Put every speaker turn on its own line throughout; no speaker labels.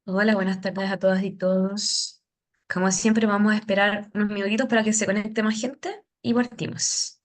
Hola, buenas tardes a todas y todos. Como siempre, vamos a esperar unos minutitos para que se conecte más gente y partimos.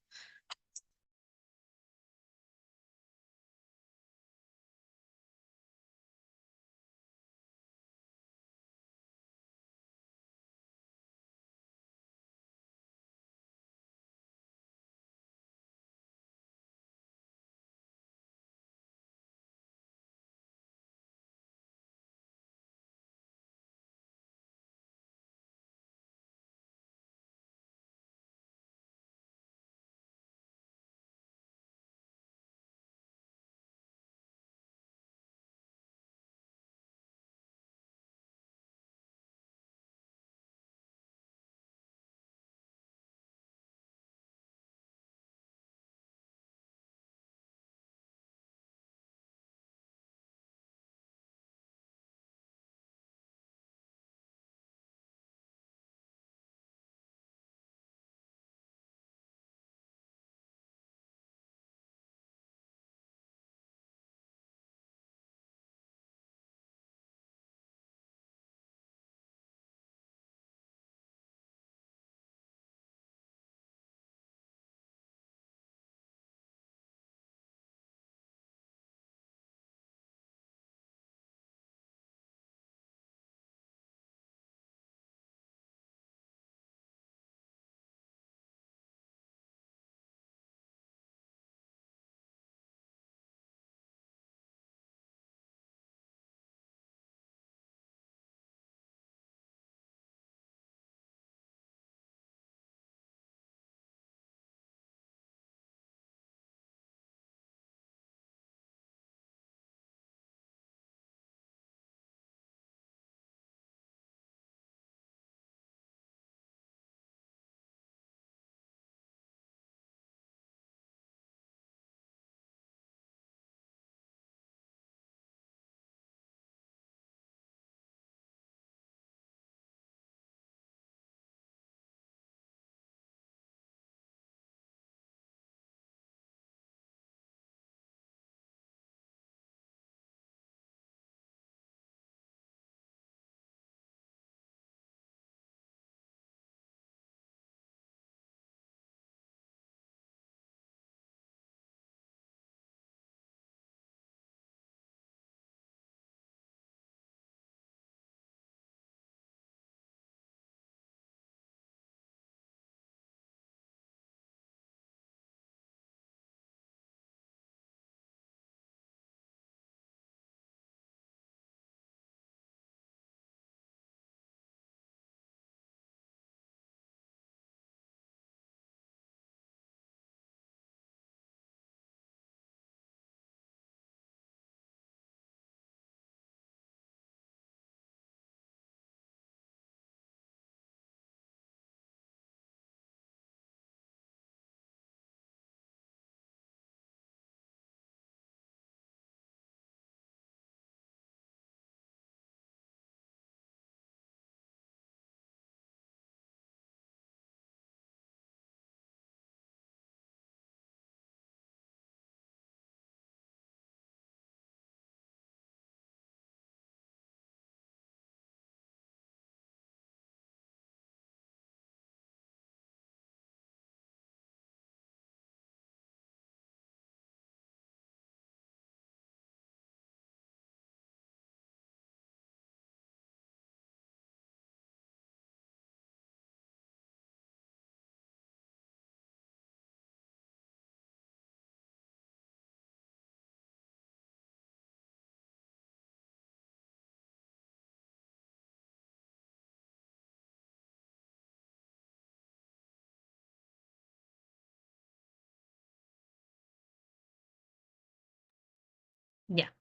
Ya,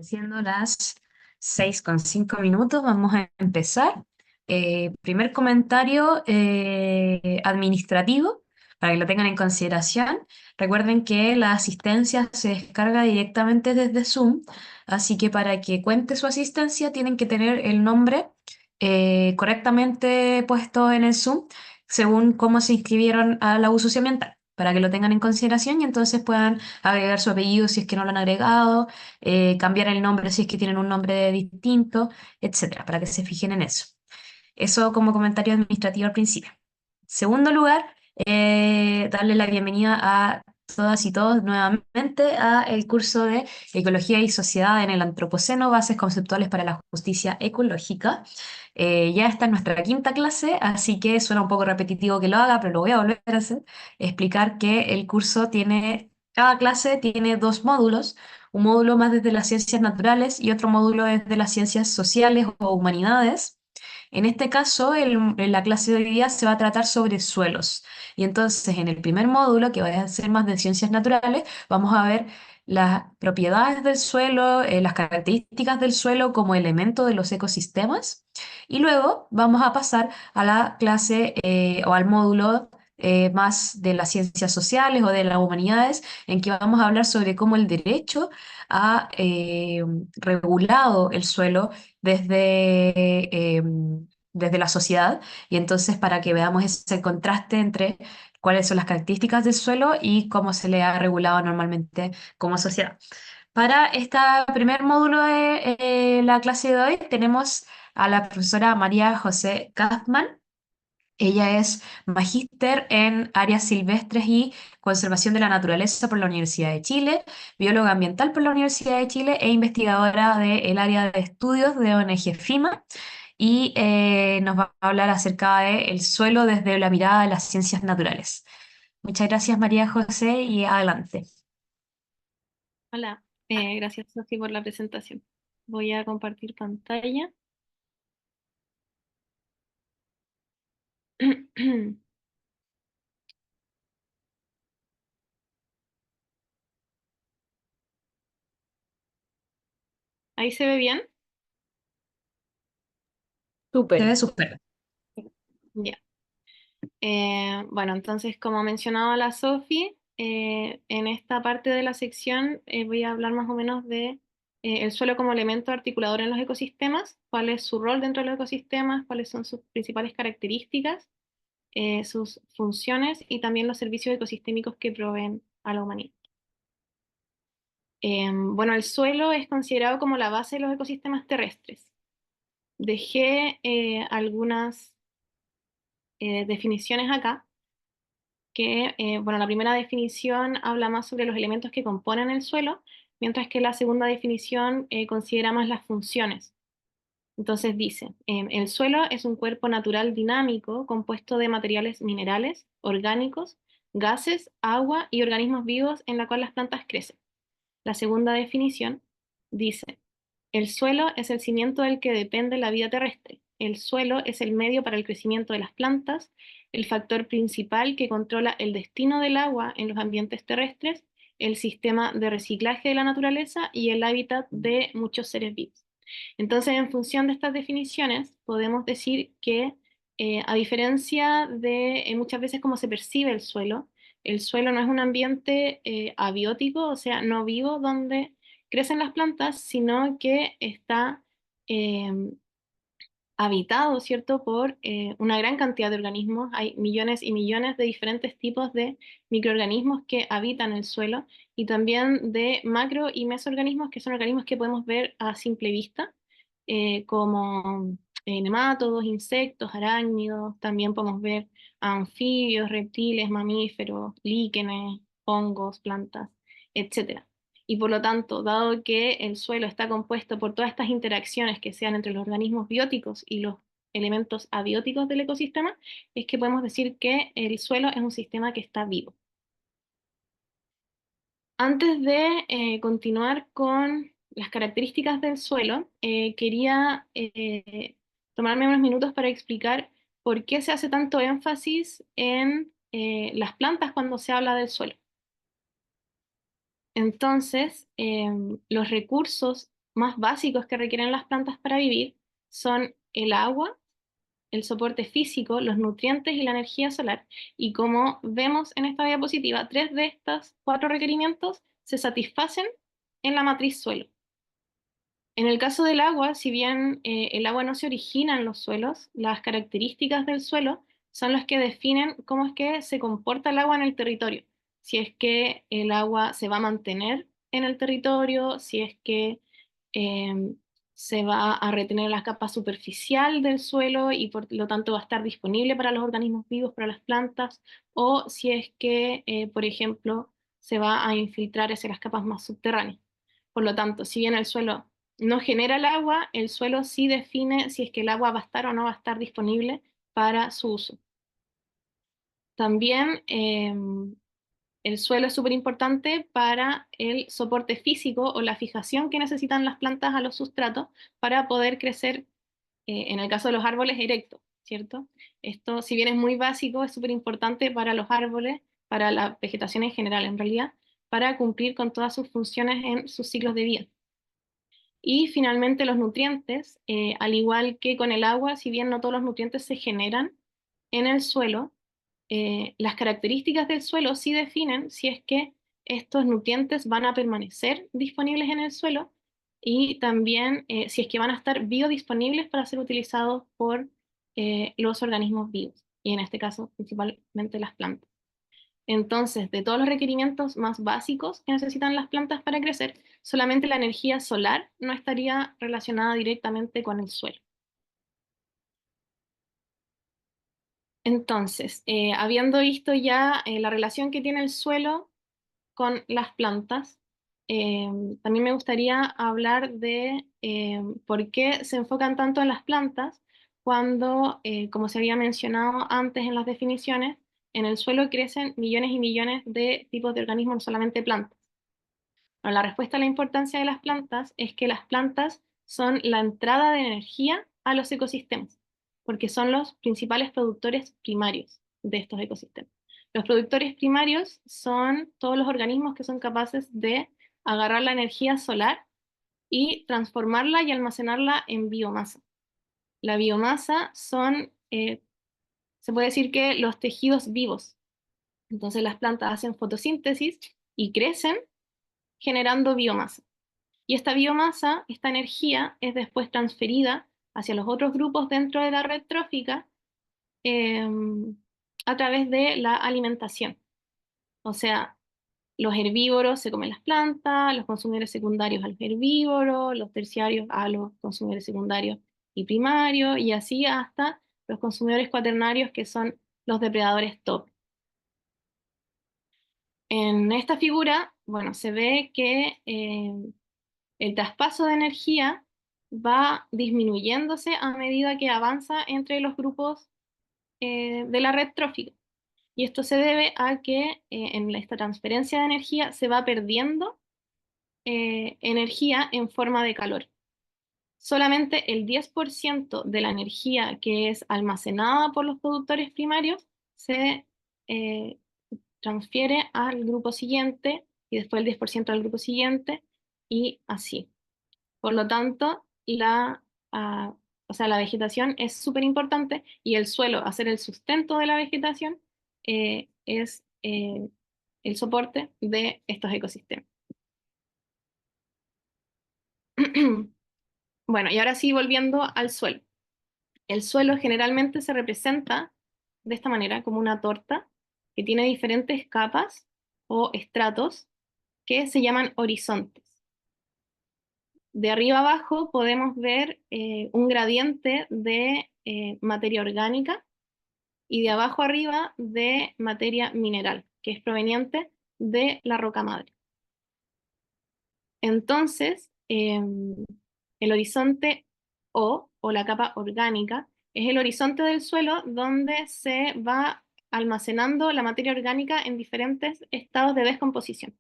siendo las 6:05, vamos a empezar. Primer comentario administrativo, para que lo tengan en consideración. Recuerden que la asistencia se descarga directamente desde Zoom, así que para que cuente su asistencia tienen que tener el nombre correctamente puesto en el Zoom, según cómo se inscribieron a la usuario ambiental. para que lo tengan en consideración y entonces puedan agregar su apellido si es que no lo han agregado, cambiar el nombre si es que tienen un nombre distinto, etcétera, para que se fijen en eso. Eso como comentario administrativo al principio. Segundo lugar, darle la bienvenida a todas y todos nuevamente a el curso de Ecología y Sociedad en el Antropoceno, Bases Conceptuales para la Justicia Ecológica. Ya está en nuestra quinta clase, así que suena un poco repetitivo que lo haga, pero lo voy a volver a hacer. Explicar que el curso tiene, cada clase tiene dos módulos, un módulo más desde las ciencias naturales y otro módulo desde las ciencias sociales o humanidades. En este caso, en la clase de hoy día se va a tratar sobre suelos. Y entonces, en el primer módulo, que va a ser más de ciencias naturales, vamos a ver las propiedades del suelo, las características del suelo como elemento de los ecosistemas. Y luego vamos a pasar a la clase o al módulo más de las ciencias sociales o de las humanidades, en que vamos a hablar sobre cómo el derecho ha regulado el suelo desde la sociedad y entonces para que veamos ese contraste entre cuáles son las características del suelo y cómo se le ha regulado normalmente como sociedad. Para este primer módulo de la clase de hoy tenemos a la profesora María José Kaufmann. Ella es magíster en áreas silvestres y conservación de la naturaleza por la Universidad de Chile, bióloga ambiental por la Universidad de Chile e investigadora del área de estudios de ONG FIMA. Y nos va a hablar acerca del suelo desde la mirada de las ciencias naturales. Muchas gracias, María José, y adelante.
Hola, gracias Sofi por la presentación. Voy a compartir pantalla. ¿Ahí se ve bien?
Se
Súper.
ve súper.
Ya. Bueno, entonces, como mencionaba la Sofi, en esta parte de la sección voy a hablar más o menos de el suelo como elemento articulador en los ecosistemas, cuál es su rol dentro de los ecosistemas, cuáles son sus principales características, sus funciones y también los servicios ecosistémicos que proveen a la humanidad. Bueno, el suelo es considerado como la base de los ecosistemas terrestres. Dejé algunas definiciones acá, que, bueno, la primera definición habla más sobre los elementos que componen el suelo, mientras que la segunda definición considera más las funciones. Entonces dice, el suelo es un cuerpo natural dinámico compuesto de materiales minerales, orgánicos, gases, agua y organismos vivos en la cual las plantas crecen. La segunda definición dice, el suelo es el cimiento del que depende la vida terrestre. El suelo es el medio para el crecimiento de las plantas, el factor principal que controla el destino del agua en los ambientes terrestres, el sistema de reciclaje de la naturaleza y el hábitat de muchos seres vivos. Entonces, en función de estas definiciones, podemos decir que, a diferencia de muchas veces cómo se percibe el suelo no es un ambiente abiótico, o sea, no vivo donde crecen las plantas, sino que está eh, habitado, ¿cierto?, por una gran cantidad de organismos. Hay millones y millones de diferentes tipos de microorganismos que habitan el suelo y también de macro y mesoorganismos, que son organismos que podemos ver a simple vista, como nemátodos, insectos, arácnidos. También podemos ver anfibios, reptiles, mamíferos, líquenes, hongos, plantas, etcétera. Y por lo tanto, dado que el suelo está compuesto por todas estas interacciones que sean entre los organismos bióticos y los elementos abióticos del ecosistema, es que podemos decir que el suelo es un sistema que está vivo. Antes de continuar con las características del suelo, quería tomarme unos minutos para explicar por qué se hace tanto énfasis en las plantas cuando se habla del suelo. Entonces, los recursos más básicos que requieren las plantas para vivir son el agua, el soporte físico, los nutrientes y la energía solar. Y como vemos en esta diapositiva, 3 de estos 4 requerimientos se satisfacen en la matriz suelo. En el caso del agua, si bien el agua no se origina en los suelos, las características del suelo son las que definen cómo es que se comporta el agua en el territorio. si es que el agua se va a mantener en el territorio, si es que eh, se va a retener en la capa superficial del suelo y por lo tanto va a estar disponible para los organismos vivos, para las plantas, o si es que, por ejemplo, se va a infiltrar hacia las capas más subterráneas. Por lo tanto, si bien el suelo no genera el agua, el suelo sí define si es que el agua va a estar o no va a estar disponible para su uso. También el suelo es súper importante para el soporte físico o la fijación que necesitan las plantas a los sustratos para poder crecer, en el caso de los árboles, erecto, ¿cierto? Esto, si bien es muy básico, es súper importante para los árboles, para la vegetación en general, en realidad, para cumplir con todas sus funciones en sus ciclos de vida. Y finalmente los nutrientes, al igual que con el agua, si bien no todos los nutrientes se generan en el suelo, las características del suelo sí definen si es que estos nutrientes van a permanecer disponibles en el suelo y también si es que van a estar biodisponibles para ser utilizados por los organismos vivos, y en este caso principalmente las plantas. Entonces, de todos los requerimientos más básicos que necesitan las plantas para crecer, solamente la energía solar no estaría relacionada directamente con el suelo. Entonces, habiendo visto ya la relación que tiene el suelo con las plantas, eh, también me gustaría hablar de por qué se enfocan tanto en las plantas cuando, como se había mencionado antes en las definiciones, en el suelo crecen millones y millones de tipos de organismos, no solamente plantas. Bueno, la respuesta a la importancia de las plantas es que las plantas son la entrada de energía a los ecosistemas, porque son los principales productores primarios de estos ecosistemas. Los productores primarios son todos los organismos que son capaces de agarrar la energía solar y transformarla y almacenarla en biomasa. La biomasa son, se puede decir que los tejidos vivos. Entonces las plantas hacen fotosíntesis y crecen generando biomasa. Y esta biomasa, esta energía, es después transferida hacia los otros grupos dentro de la red trófica eh, a través de la alimentación. O sea, los herbívoros se comen las plantas, los consumidores secundarios a los herbívoros, los terciarios a los consumidores secundarios y primarios, y así hasta los consumidores cuaternarios que son los depredadores top. En esta figura, bueno, se ve que el traspaso de energía va disminuyéndose a medida que avanza entre los grupos de la red trófica. Y esto se debe a que en esta transferencia de energía se va perdiendo energía en forma de calor. Solamente el 10% de la energía que es almacenada por los productores primarios se eh, transfiere al grupo siguiente y después el 10% al grupo siguiente y así. Por lo tanto, o sea, la vegetación es súper importante y el suelo, hacer el sustento de la vegetación, es el soporte de estos ecosistemas. Bueno, y ahora sí, volviendo al suelo. El suelo generalmente se representa de esta manera, como una torta, que tiene diferentes capas o estratos que se llaman horizontes. De arriba abajo podemos ver un gradiente de materia orgánica y de abajo arriba de materia mineral, que es proveniente de la roca madre. Entonces, el horizonte o la capa orgánica es el horizonte del suelo donde se va almacenando la materia orgánica en diferentes estados de descomposición.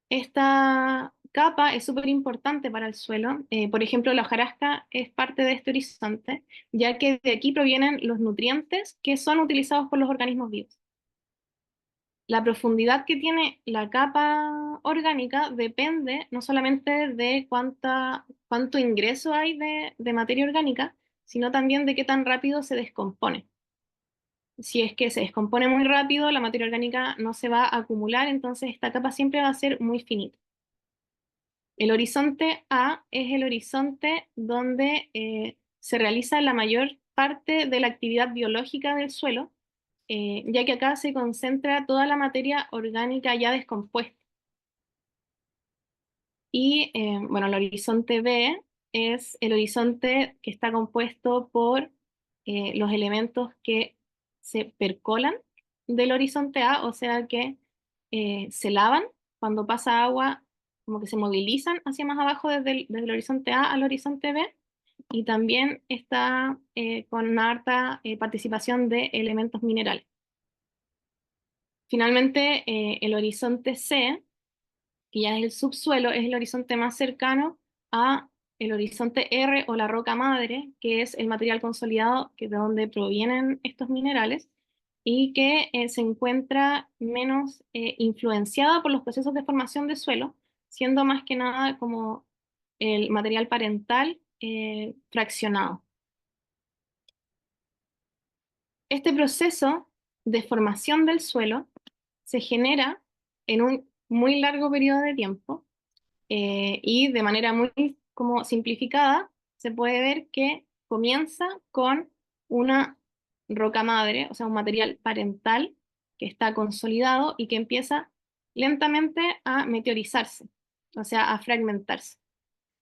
Esta capa es súper importante para el suelo. Por ejemplo, la hojarasca es parte de este horizonte, ya que de aquí provienen los nutrientes que son utilizados por los organismos vivos. La profundidad que tiene la capa orgánica depende no solamente de cuánto ingreso hay de materia orgánica, sino también de qué tan rápido se descompone. Si es que se descompone muy rápido, la materia orgánica no se va a acumular, entonces esta capa siempre va a ser muy finita. El horizonte A es el horizonte donde se realiza la mayor parte de la actividad biológica del suelo, ya que acá se concentra toda la materia orgánica ya descompuesta. Y bueno, el horizonte B es el horizonte que está compuesto por los elementos que se percolan del horizonte A, o sea que se lavan cuando pasa agua, como que se movilizan hacia más abajo desde el horizonte A al horizonte B, y también está con una harta participación de elementos minerales. Finalmente, el horizonte C, que ya es el subsuelo, es el horizonte más cercano a el horizonte R o la roca madre, que es el material consolidado que de donde provienen estos minerales y que se encuentra menos influenciada por los procesos de formación de suelo, siendo más que nada como el material parental fraccionado. Este proceso de formación del suelo se genera en un muy largo periodo de tiempo y de manera muy como simplificada se puede ver que comienza con una roca madre, o sea, un material parental que está consolidado y que empieza lentamente a meteorizarse, o sea, a fragmentarse.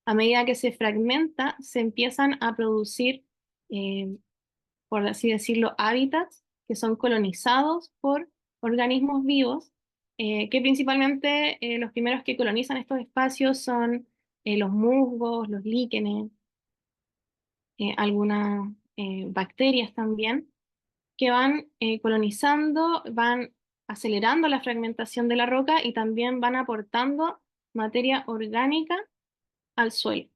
A medida que se fragmenta, se empiezan a producir eh, por así decirlo, hábitats que son colonizados por organismos vivos, que principalmente los primeros que colonizan estos espacios son los musgos, los líquenes, algunas bacterias también, que van colonizando, van acelerando la fragmentación de la roca y también van aportando materia orgánica al suelo.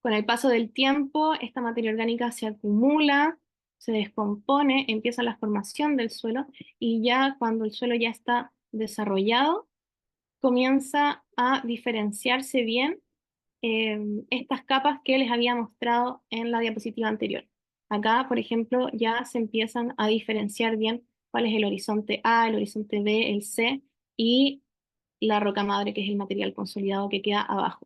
Con el paso del tiempo, esta materia orgánica se acumula, se descompone, empieza la formación del suelo y ya cuando el suelo ya está desarrollado, comienza a diferenciarse bien estas capas que les había mostrado en la diapositiva anterior. Acá, por ejemplo, ya se empiezan a diferenciar bien cuál es el horizonte A, el horizonte B, el C y la roca madre, que es el material consolidado que queda abajo.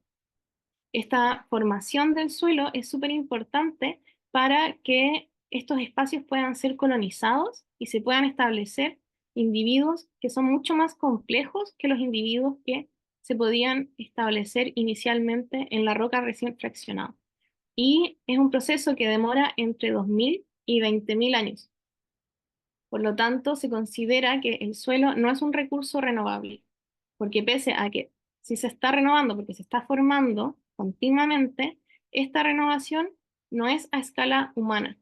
Esta formación del suelo es súper importante para que estos espacios puedan ser colonizados y se puedan establecer individuos que son mucho más complejos que los individuos que se podían establecer inicialmente en la roca recién fraccionada. Y es un proceso que demora entre 2000 y 20.000 años. Por lo tanto, se considera que el suelo no es un recurso renovable, porque pese a que si se está renovando, porque se está formando continuamente, esta renovación no es a escala humana.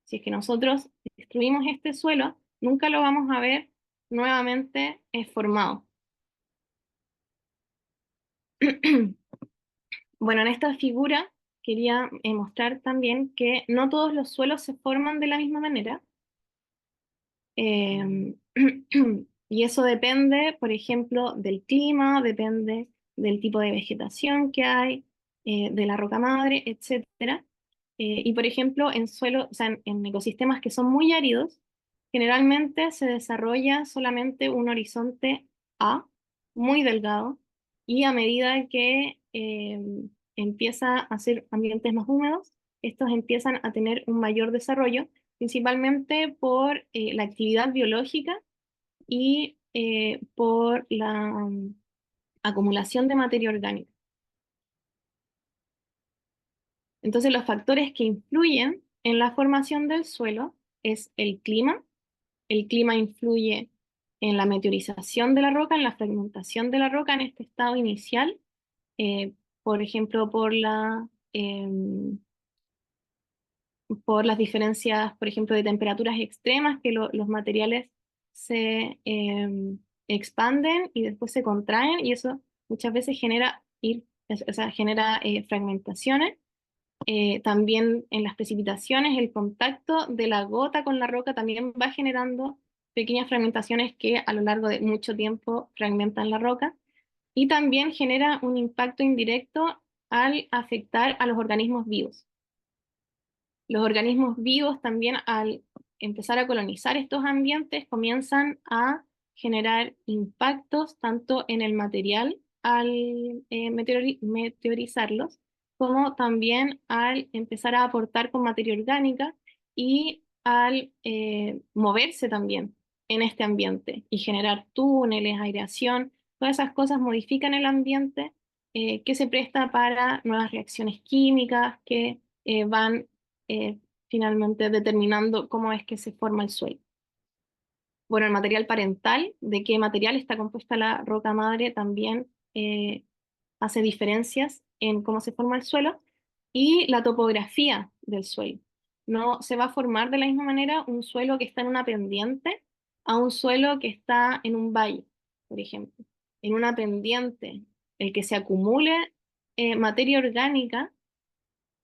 Si es que nosotros destruimos este suelo, nunca lo vamos a ver nuevamente formado. Bueno, en esta figura quería mostrar también que no todos los suelos se forman de la misma manera. Eh, y eso depende, por ejemplo, del clima, depende del tipo de vegetación que hay, de la roca madre, etcétera. Y por ejemplo, en suelo, o sea, en ecosistemas que son muy áridos, generalmente se desarrolla solamente un horizonte A, muy delgado, y a medida que empieza a ser ambientes más húmedos, estos empiezan a tener un mayor desarrollo principalmente por la actividad biológica y por la acumulación de materia orgánica. Entonces, los factores que influyen en la formación del suelo es el clima. El clima influye en la meteorización de la roca, en la fragmentación de la roca en este estado inicial, eh, por ejemplo, por las diferencias, por ejemplo, de temperaturas extremas, que los materiales se expanden y después se contraen, y eso muchas veces o sea, genera fragmentaciones. También en las precipitaciones, el contacto de la gota con la roca también va generando pequeñas fragmentaciones que a lo largo de mucho tiempo fragmentan la roca. Y también genera un impacto indirecto al afectar a los organismos vivos. Los organismos vivos también al empezar a colonizar estos ambientes comienzan a generar impactos tanto en el material al meteorizarlos, como también al empezar a aportar con materia orgánica y al moverse también en este ambiente y generar túneles, aireación, todas esas cosas modifican el ambiente que se presta para nuevas reacciones químicas que van eh, finalmente determinando cómo es que se forma el suelo. Bueno, el material parental, de qué material está compuesta la roca madre, también hace diferencias en cómo se forma el suelo y la topografía del suelo. No se va a formar de la misma manera un suelo que está en una pendiente a un suelo que está en un valle, por ejemplo. En una pendiente, el que se acumule materia orgánica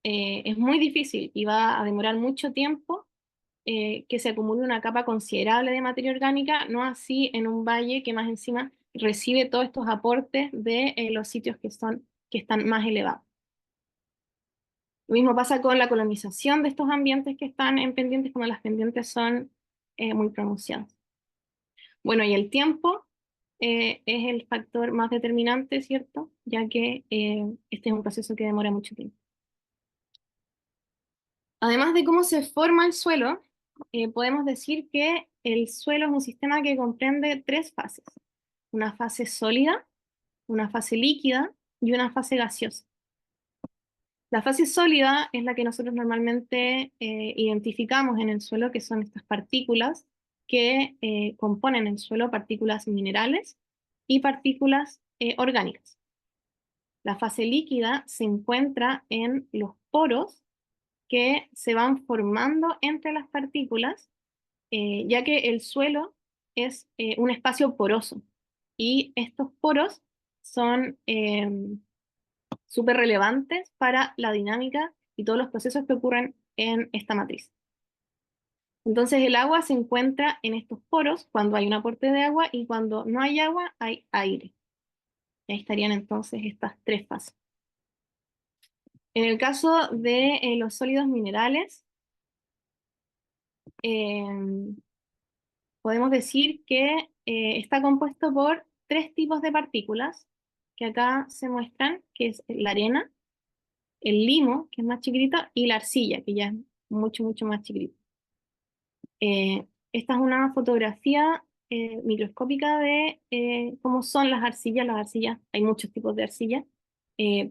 es muy difícil y va a demorar mucho tiempo que se acumule una capa considerable de materia orgánica, no así en un valle que más encima recibe todos estos aportes de los sitios que están más elevados. Lo mismo pasa con la colonización de estos ambientes que están en pendientes cuando las pendientes son muy pronunciadas. Bueno, y el tiempo es el factor más determinante, ¿cierto? Ya que este es un proceso que demora mucho tiempo. Además de cómo se forma el suelo, podemos decir que el suelo es un sistema que comprende tres fases: una fase sólida, una fase líquida y una fase gaseosa. La fase sólida es la que nosotros normalmente identificamos en el suelo, que son estas partículas que componen el suelo, partículas minerales y partículas orgánicas. La fase líquida se encuentra en los poros que se van formando entre las partículas, ya que el suelo es un espacio poroso y estos poros son súper relevantes para la dinámica y todos los procesos que ocurren en esta matriz. Entonces el agua se encuentra en estos poros cuando hay un aporte de agua y cuando no hay agua hay aire. Y ahí estarían entonces estas tres fases. En el caso de los sólidos minerales, eh, podemos decir que está compuesto por tres tipos de partículas que acá se muestran, que es la arena, el limo, que es más chiquitito, y la arcilla, que ya es mucho, mucho más chiquitito. Esta es una fotografía microscópica de cómo son las arcillas. Las arcillas, hay muchos tipos de arcillas,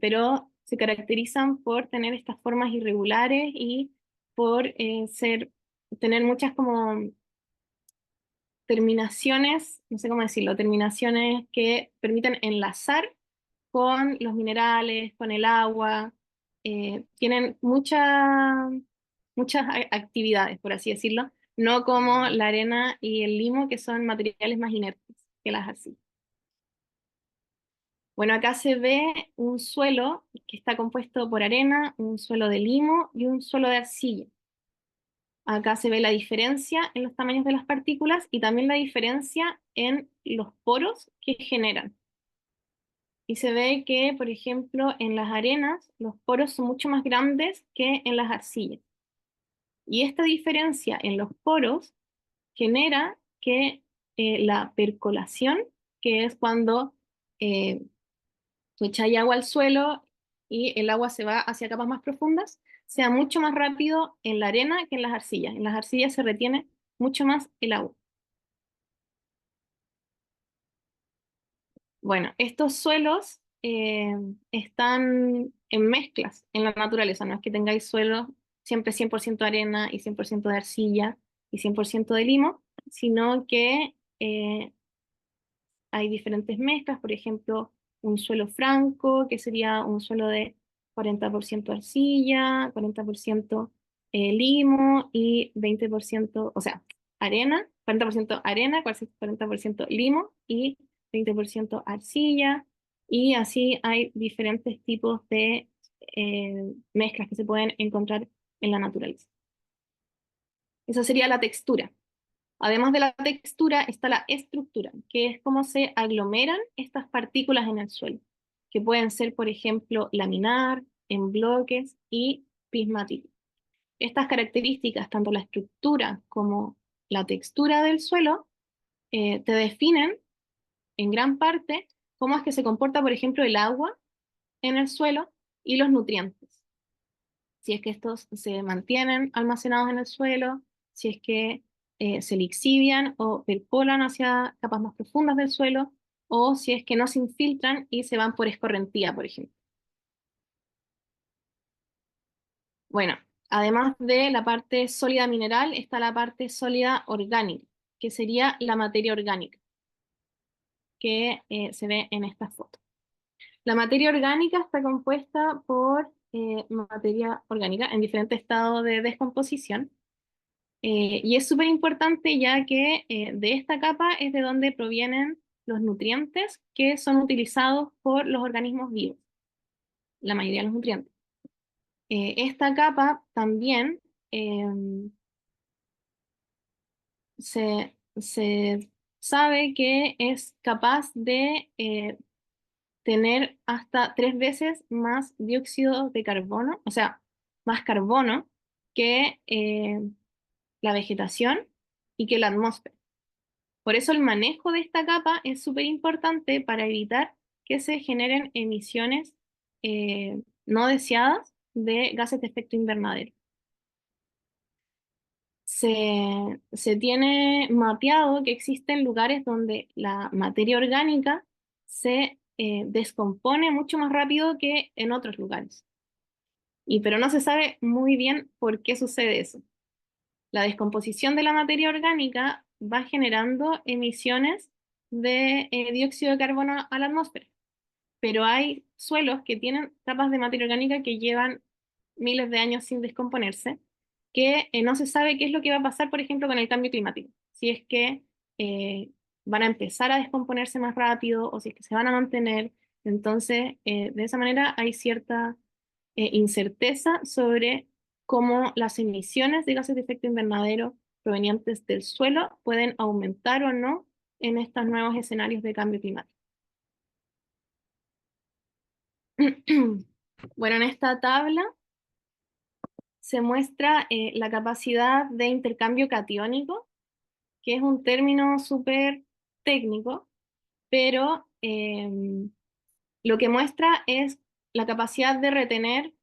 pero se caracterizan por tener estas formas irregulares y por tener muchas como terminaciones, no sé cómo decirlo, terminaciones que permiten enlazar con los minerales, con el agua, tienen muchas actividades, por así decirlo, no como la arena y el limo, que son materiales más inertes que las arcillas. Bueno, acá se ve un suelo que está compuesto por arena, un suelo de limo y un suelo de arcilla. Acá se ve la diferencia en los tamaños de las partículas y también la diferencia en los poros que generan. Y se ve que, por ejemplo, en las arenas los poros son mucho más grandes que en las arcillas. Y esta diferencia en los poros genera que la percolación, que es cuando tú echas agua al suelo y el agua se va hacia capas más profundas, sea mucho más rápido en la arena que en las arcillas. En las arcillas se retiene mucho más el agua. Bueno, estos suelos están en mezclas en la naturaleza, no es que tengáis suelos siempre 100% arena y 100% de arcilla y 100% de limo, sino que hay diferentes mezclas, por ejemplo, un suelo franco, que sería un suelo de 40% arcilla, 40% limo y 20%, o sea, arena, 40% arena, 40% limo y 20% arcilla. Y así hay diferentes tipos de mezclas que se pueden encontrar en la naturaleza. Esa sería la textura. Además de la textura está la estructura, que es cómo se aglomeran estas partículas en el suelo, que pueden ser, por ejemplo, laminar, en bloques y prismáticos. Estas características, tanto la estructura como la textura del suelo, te definen en gran parte cómo es que se comporta, por ejemplo, el agua en el suelo y los nutrientes. Si es que estos se mantienen almacenados en el suelo, si es que se lixivian o percolan hacia capas más profundas del suelo, o si es que no se infiltran y se van por escorrentía, por ejemplo. Bueno, además de la parte sólida mineral, está la parte sólida orgánica, que sería la materia orgánica, que se ve en esta foto. La materia orgánica está compuesta por materia orgánica en diferentes estados de descomposición. Y es súper importante ya que de esta capa es de donde provienen los nutrientes que son utilizados por los organismos vivos, la mayoría de los nutrientes. Esta capa también se sabe que es capaz de tener hasta 3 veces más dióxido de carbono, o sea, más carbono que la vegetación y que la atmósfera. Por eso el manejo de esta capa es súper importante para evitar que se generen emisiones no deseadas de gases de efecto invernadero. Se tiene mapeado que existen lugares donde la materia orgánica se descompone mucho más rápido que en otros lugares. Pero no se sabe muy bien por qué sucede eso. La descomposición de la materia orgánica va generando emisiones de dióxido de carbono a la atmósfera, pero hay suelos que tienen capas de materia orgánica que llevan miles de años sin descomponerse, que no se sabe qué es lo que va a pasar, por ejemplo, con el cambio climático. Si es que van a empezar a descomponerse más rápido o si es que se van a mantener. Entonces, de esa manera hay cierta incerteza sobre cómo las emisiones de gases de efecto invernadero provenientes del suelo pueden aumentar o no en estos nuevos escenarios de cambio climático. Bueno, en esta tabla se muestra la capacidad de intercambio catiónico, que es un término súper técnico, pero lo que muestra es la capacidad de retener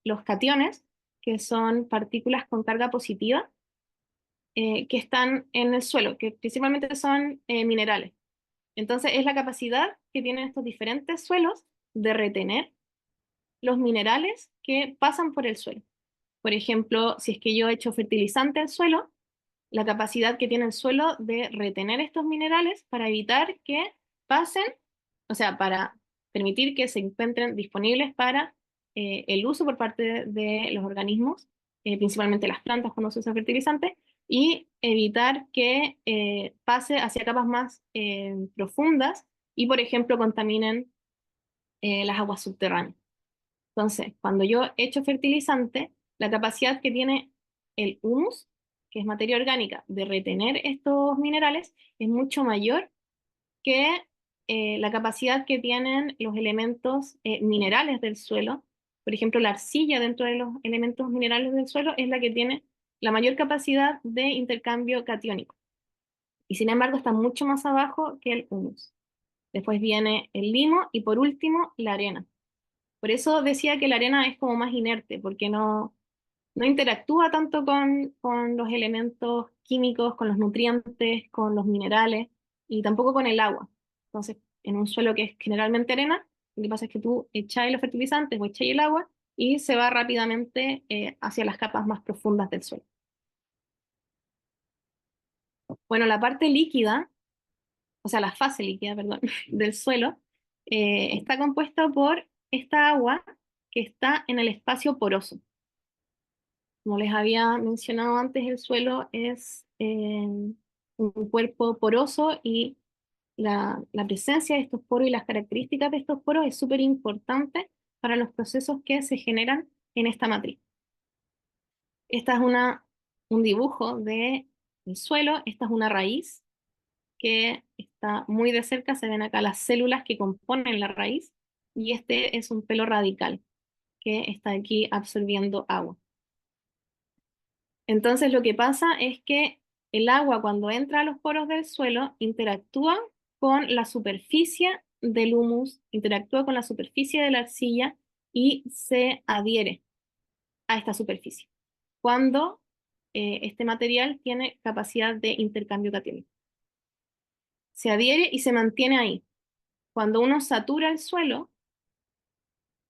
los cationes, que son partículas con carga positiva, que están en el suelo, que principalmente son minerales. Entonces, es la capacidad que tienen estos diferentes suelos de retener los minerales que pasan por el suelo. Por ejemplo, si es que yo echo fertilizante al suelo, la capacidad que tiene el suelo de retener estos minerales para evitar que pasen, o sea, para permitir que se encuentren disponibles para el uso por parte de los organismos, principalmente las plantas cuando se usa fertilizante, y evitar que pase hacia capas más profundas y, por ejemplo, contaminen las aguas subterráneas. Entonces, cuando yo echo fertilizante, la capacidad que tiene el humus, que es materia orgánica, de retener estos minerales es mucho mayor que la capacidad que tienen los elementos minerales del suelo. Por ejemplo, la arcilla dentro de los elementos minerales del suelo es la que tiene la mayor capacidad de intercambio catiónico. Y sin embargo está mucho más abajo que el humus. Después viene el limo y por último la arena. Por eso decía que la arena es como más inerte, porque no interactúa tanto con los elementos químicos, con los nutrientes, con los minerales y tampoco con el agua. Entonces, en un suelo que es generalmente arena, lo que pasa es que tú echáis los fertilizantes o echáis el agua y se va rápidamente hacia las capas más profundas del suelo. Bueno, la parte líquida, o sea, la fase líquida, perdón, del suelo, está compuesta por esta agua que está en el espacio poroso. Como les había mencionado antes, el suelo es un cuerpo poroso y la presencia de estos poros y las características de estos poros es súper importante para los procesos que se generan en esta matriz. Esta es un dibujo del suelo, esta es una raíz que está muy de cerca, se ven acá las células que componen la raíz, y este es un pelo radical que está aquí absorbiendo agua. Entonces lo que pasa es que el agua cuando entra a los poros del suelo interactúa con la superficie del humus, interactúa con la superficie de la arcilla y se adhiere a esta superficie. Cuando este material tiene capacidad de intercambio catiónico. Se adhiere y se mantiene ahí. Cuando uno satura el suelo,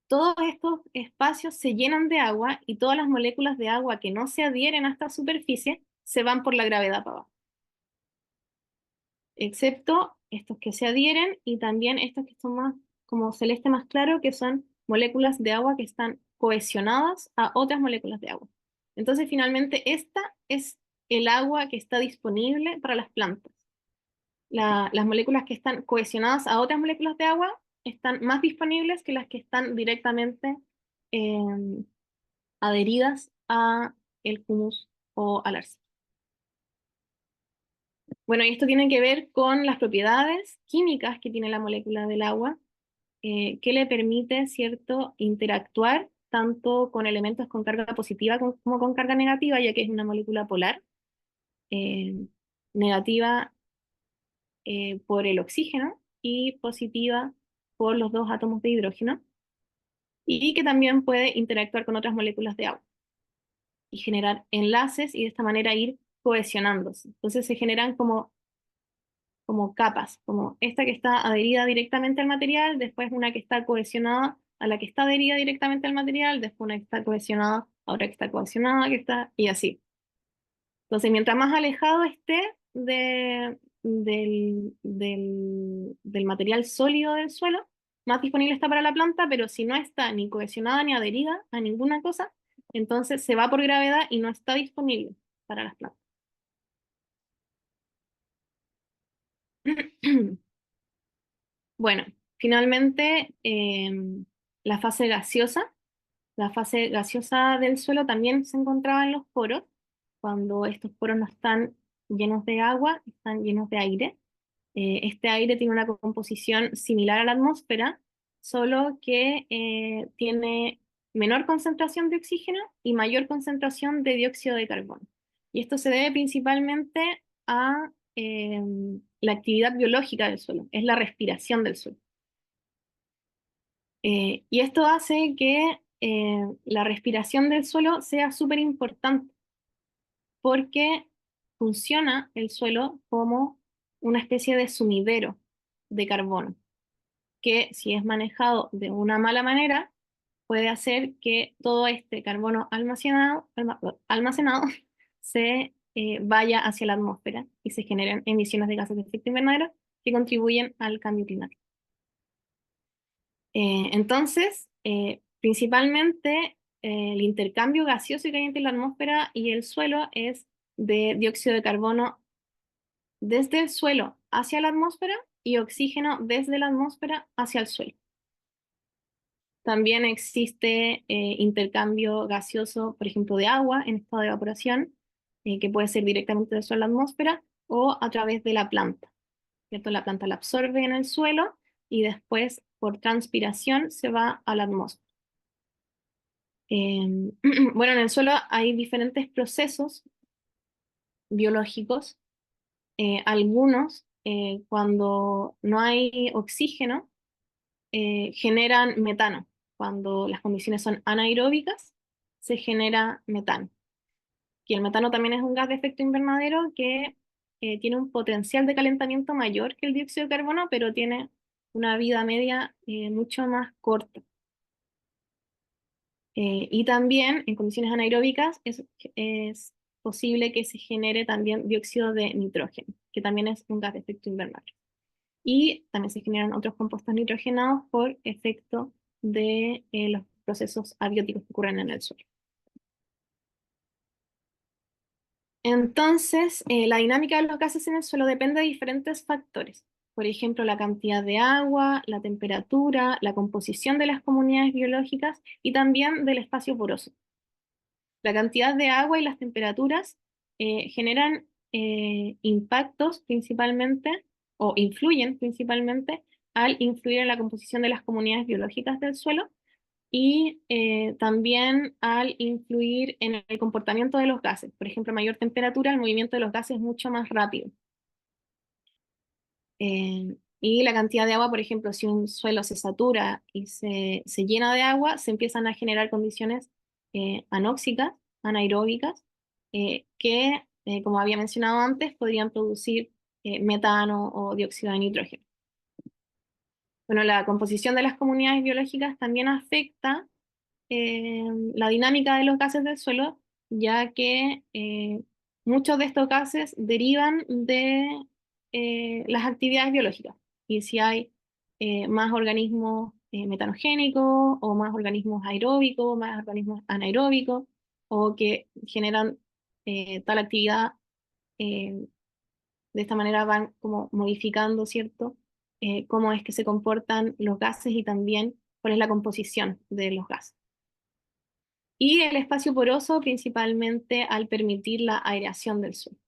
todos estos espacios se llenan de agua y todas las moléculas de agua que no se adhieren a esta superficie se van por la gravedad para abajo, excepto estos que se adhieren y también estos que son más como celeste más claro, que son moléculas de agua que están cohesionadas a otras moléculas de agua. Entonces, finalmente, esta es el agua que está disponible para las plantas. Las moléculas que están cohesionadas a otras moléculas de agua están más disponibles que las que están directamente eh, adheridas a el humus o al arcilla. Bueno, y esto tiene que ver con las propiedades químicas que tiene la molécula del agua, que le permite, ¿cierto?, interactuar tanto con elementos con carga positiva como con carga negativa, ya que es una molécula polar, eh, negativa por el oxígeno y positiva por los dos átomos de hidrógeno, y que también puede interactuar con otras moléculas de agua y generar enlaces y de esta manera ir cohesionándose. Entonces se generan como capas, como esta que está adherida directamente al material, después una que está cohesionada a la que está adherida directamente al material, después una que está cohesionada a otra que está cohesionada, que está, y así. Entonces, mientras más alejado esté del material sólido del suelo, más disponible está para la planta, pero si no está ni cohesionada ni adherida a ninguna cosa, entonces se va por gravedad y no está disponible para las plantas. Bueno, finalmente, la fase gaseosa. La fase gaseosa del suelo también se encontraba en los poros, cuando estos poros no están llenos de agua, están llenos de aire. Este aire tiene una composición similar a la atmósfera, solo que tiene menor concentración de oxígeno y mayor concentración de dióxido de carbono. Y esto se debe principalmente a la actividad biológica del suelo, es la respiración del suelo. Y esto hace que la respiración del suelo sea súper importante porque funciona el suelo como una especie de sumidero de carbono, que si es manejado de una mala manera, puede hacer que todo este carbono almacenado se vaya hacia la atmósfera y se generen emisiones de gases de efecto invernadero que contribuyen al cambio climático. Entonces, principalmente el intercambio gaseoso que hay entre la atmósfera y el suelo es de dióxido de carbono desde el suelo hacia la atmósfera y oxígeno desde la atmósfera hacia el suelo. También existe intercambio gaseoso, por ejemplo, de agua en estado de evaporación, que puede ser directamente del suelo a la atmósfera o a través de la planta, ¿cierto? La planta la absorbe en el suelo y después por transpiración se va a la atmósfera. Bueno, en el suelo hay diferentes procesos biológicos. Algunos, cuando no hay oxígeno, generan metano. Cuando las condiciones son anaeróbicas, se genera metano. Y el metano también es un gas de efecto invernadero que tiene un potencial de calentamiento mayor que el dióxido de carbono, pero tiene una vida media mucho más corta. Y también en condiciones anaeróbicas es posible que se genere también dióxido de nitrógeno, que también es un gas de efecto invernadero. Y también se generan otros compuestos nitrogenados por efecto de los procesos abióticos que ocurren en el suelo. Entonces, la dinámica de los gases en el suelo depende de diferentes factores. Por ejemplo, la cantidad de agua, la temperatura, la composición de las comunidades biológicas y también del espacio poroso. La cantidad de agua y las temperaturas generan impactos principalmente, o influyen principalmente, al influir en la composición de las comunidades biológicas del suelo y también al influir en el comportamiento de los gases. Por ejemplo, a mayor temperatura, el movimiento de los gases es mucho más rápido. Y la cantidad de agua, por ejemplo, si un suelo se satura y se llena de agua, se empiezan a generar condiciones anóxicas, anaeróbicas, que, como había mencionado antes, podrían producir metano o dióxido de nitrógeno. Bueno, la composición de las comunidades biológicas también afecta la dinámica de los gases del suelo, ya que muchos de estos gases derivan de las actividades biológicas. Y si hay más organismos metanogénicos o más organismos aeróbicos, más organismos anaeróbicos, o que generan tal actividad, eh, de esta manera van como modificando, ¿cierto? Cómo es que se comportan los gases y también cuál es la composición de los gases. Y el espacio poroso principalmente al permitir la aireación del suelo.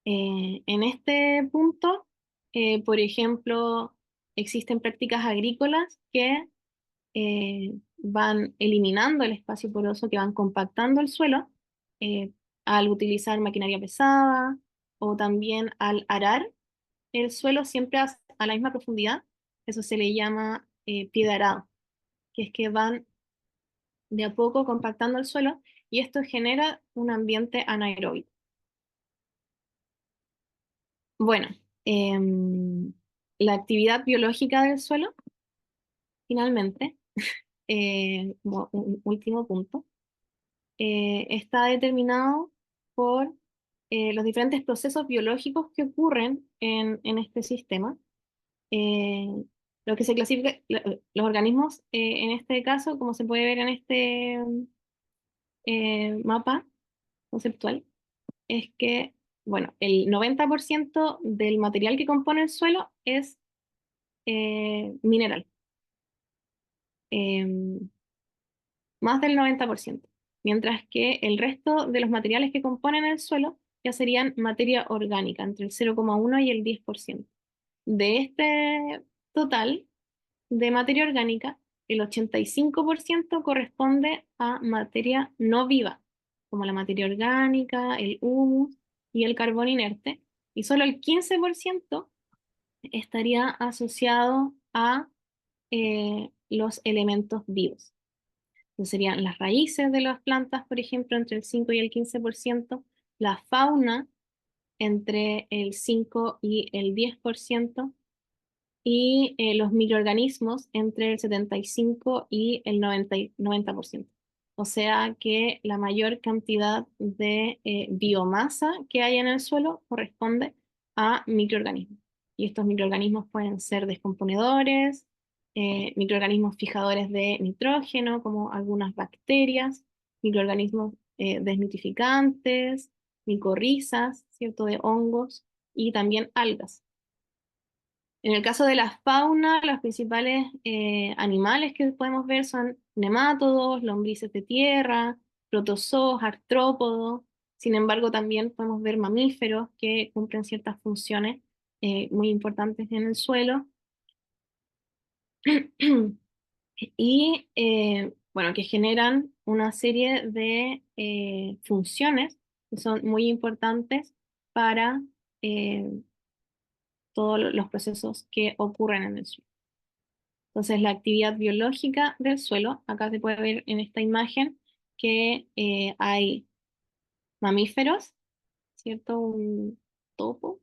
En este punto, por ejemplo, existen prácticas agrícolas que van eliminando el espacio poroso, que van compactando el suelo eh, al utilizar maquinaria pesada o también al arar el suelo siempre a la misma profundidad. Eso se le llama pie de arado, que es que van de a poco compactando el suelo y esto genera un ambiente anaeróbico. Bueno, em, la actividad biológica del suelo, finalmente, como un último punto, está determinado por los diferentes procesos biológicos que ocurren en este sistema. Eh, lo que se clasifica, los organismos, en este caso, como se puede ver en este mapa conceptual, es que, bueno, el 90% del material que compone el suelo es mineral, eh, más del 90%, mientras que el resto de los materiales que componen el suelo ya serían materia orgánica, entre el 0,1 y el 10%. De este total de materia orgánica, el 85% corresponde a materia no viva, como la materia orgánica, el humus y el carbón inerte, y solo el 15% estaría asociado a los elementos vivos. Entonces serían las raíces de las plantas, por ejemplo, entre el 5 y el 15%, la fauna entre el 5 y el 10%, y los microorganismos entre el 75 y el 90%. O sea que la mayor cantidad de biomasa que hay en el suelo corresponde a microorganismos. Y estos microorganismos pueden ser descomponedores, microorganismos fijadores de nitrógeno, como algunas bacterias, microorganismos desnitrificantes, micorrizas, ¿cierto?, de hongos y también algas. En el caso de la fauna, los principales animales que podemos ver son nemátodos, lombrices de tierra, protozoos, artrópodos. Sin embargo, también podemos ver mamíferos que cumplen ciertas funciones muy importantes en el suelo. Y bueno, que generan una serie de funciones que son muy importantes para todos los procesos que ocurren en el suelo. Entonces, la actividad biológica del suelo, acá se puede ver en esta imagen que hay mamíferos, ¿cierto? Un topo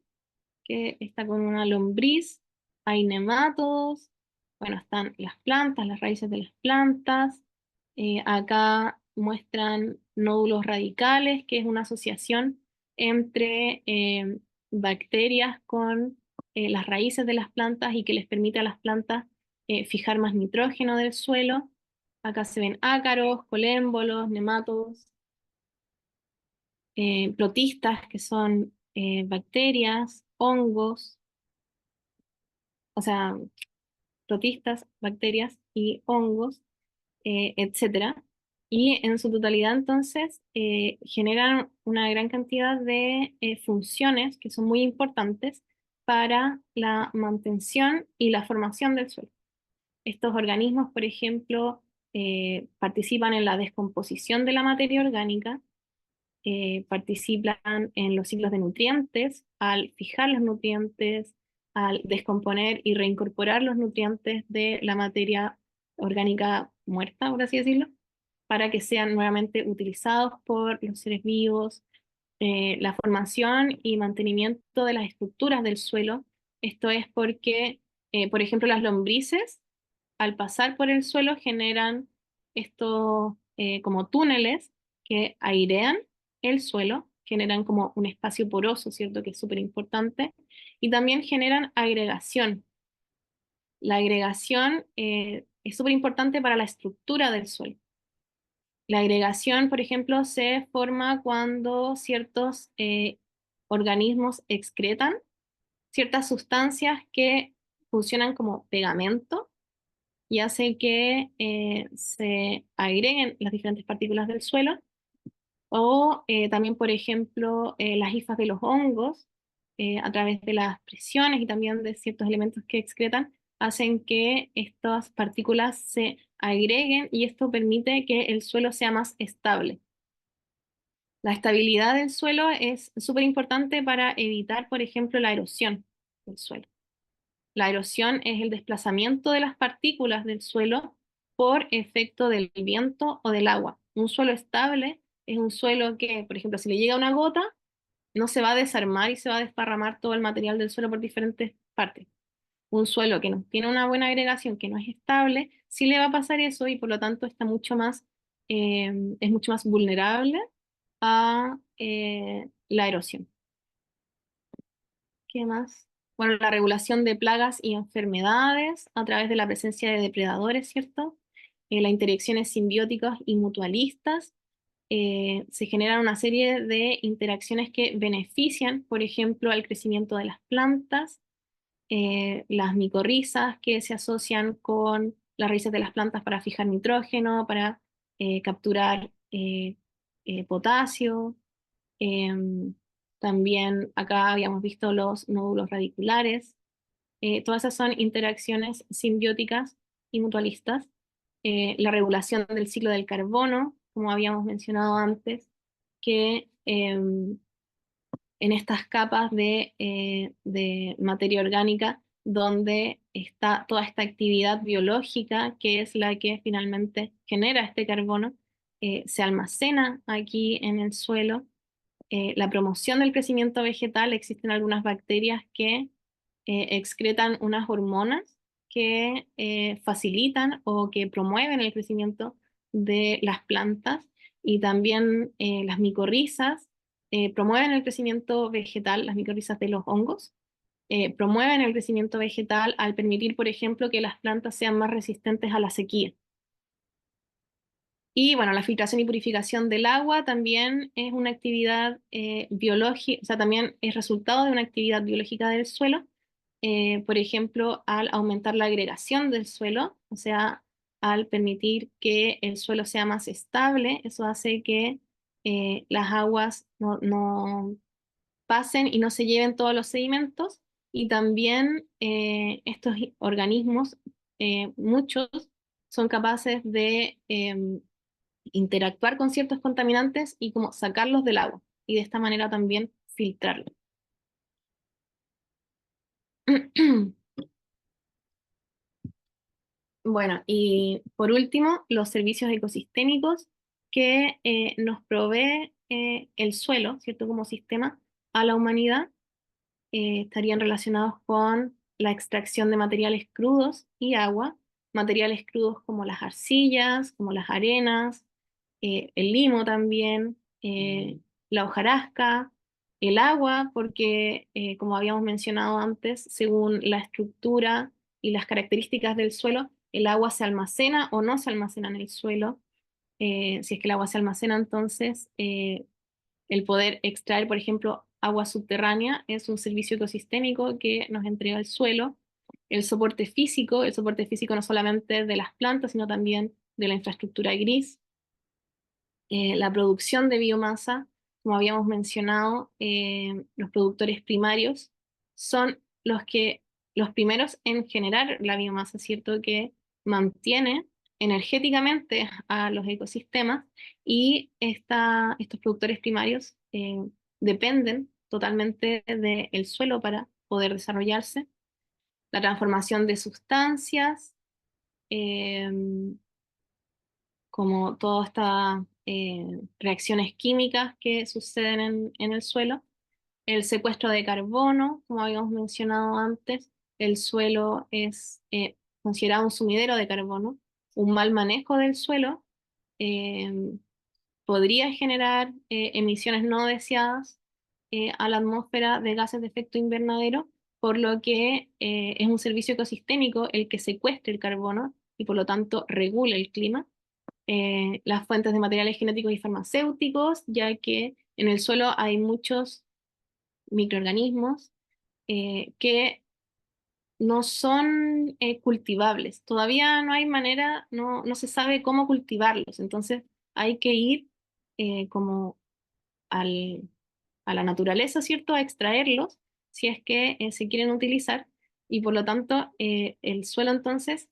que está con una lombriz, hay nemátodos, bueno, están las plantas, las raíces de las plantas. Acá muestran nódulos radicales, que es una asociación entre bacterias con las raíces de las plantas y que les permite a las plantas fijar más nitrógeno del suelo. Acá se ven ácaros, colémbolos, nemátodos, protistas, que son bacterias, hongos, o sea, protistas, bacterias y hongos, etcétera. Y en su totalidad, entonces, generan una gran cantidad de funciones que son muy importantes para la mantención y la formación del suelo. Estos organismos, por ejemplo, participan en la descomposición de la materia orgánica, participan en los ciclos de nutrientes, al fijar los nutrientes, al descomponer y reincorporar los nutrientes de la materia orgánica muerta, por así decirlo. para que sean nuevamente utilizados por los seres vivos, la formación y mantenimiento de las estructuras del suelo. Esto es porque, por ejemplo, las lombrices, al pasar por el suelo, generan estos como túneles que airean el suelo, generan como un espacio poroso, ¿cierto? Que es súper importante, y también generan agregación. La agregación es súper importante para la estructura del suelo. La agregación, por ejemplo, se forma cuando ciertos organismos excretan ciertas sustancias que funcionan como pegamento y hace que se agreguen las diferentes partículas del suelo. O también, por ejemplo, las hifas de los hongos, a través de las presiones y también de ciertos elementos que excretan, hacen que estas partículas se agreguen y esto permite que el suelo sea más estable. La estabilidad del suelo es súper importante para evitar, por ejemplo, la erosión del suelo. La erosión es el desplazamiento de las partículas del suelo por efecto del viento o del agua. Un suelo estable es un suelo que, por ejemplo, si le llega una gota, no se va a desarmar y se va a desparramar todo el material del suelo por diferentes partes. Un suelo que no tiene una buena agregación, que no es estable, sí le va a pasar eso y por lo tanto está mucho más, es mucho más vulnerable a la erosión. ¿Qué más? Bueno, la regulación de plagas y enfermedades a través de la presencia de depredadores, ¿cierto? Las interacciones simbióticas y mutualistas. Se generan una serie de interacciones que benefician, por ejemplo, al crecimiento de las plantas, las micorrizas que se asocian con las raíces de las plantas para fijar nitrógeno, para capturar potasio. Em, También acá habíamos visto los nódulos radiculares. Todas esas son interacciones simbióticas y mutualistas. La regulación del ciclo del carbono, como habíamos mencionado antes, que en estas capas de materia orgánica donde está toda esta actividad biológica que es la que finalmente genera este carbono, se almacena aquí en el suelo. La promoción del crecimiento vegetal, existen algunas bacterias que excretan unas hormonas que facilitan o que promueven el crecimiento de las plantas y también las micorrizas promueven el crecimiento vegetal, las micorrizas de los hongos, promueven el crecimiento vegetal al permitir, por ejemplo, que las plantas sean más resistentes a la sequía. Y bueno, la filtración y purificación del agua también es una actividad biológica, o sea, también es resultado de una actividad biológica del suelo, por ejemplo, al aumentar la agregación del suelo, o sea, al permitir que el suelo sea más estable, eso hace que las aguas no pasen y no se lleven todos los sedimentos, y también estos organismos, muchos, son capaces de interactuar con ciertos contaminantes y como sacarlos del agua y de esta manera también filtrarlos. Bueno, y por último, los servicios ecosistémicos que nos provee el suelo, ¿cierto? Como sistema a la humanidad, estarían relacionados con la extracción de materiales crudos y agua, materiales crudos como las arcillas, como las arenas, el limo también, la hojarasca, el agua, porque como habíamos mencionado antes, según la estructura y las características del suelo, el agua se almacena o no se almacena en el suelo. Si es que el agua se almacena, entonces el poder extraer, por ejemplo, agua subterránea es un servicio ecosistémico que nos entrega el suelo. El soporte físico no solamente de las plantas, sino también de la infraestructura gris. La producción de biomasa, como habíamos mencionado, los productores primarios son los primeros en generar la biomasa, ¿cierto? Que mantiene energéticamente a los ecosistemas y estos productores primarios dependen totalmente del suelo para poder desarrollarse. La transformación de sustancias, eh, como todas estas reacciones químicas que suceden en el suelo. El secuestro de carbono, como habíamos mencionado antes, el suelo es considerado un sumidero de carbono. Un mal manejo del suelo eh, podría generar emisiones no deseadas a la atmósfera de gases de efecto invernadero, por lo que es un servicio ecosistémico el que secuestre el carbono y por lo tanto regula el clima. Las fuentes de materiales genéticos y farmacéuticos, ya que en el suelo hay muchos microorganismos que no son cultivables. Todavía no hay manera, no se sabe cómo cultivarlos. Entonces hay que ir como al, a la naturaleza, ¿cierto? A extraerlos si es que se quieren utilizar. Y por lo tanto, el suelo entonces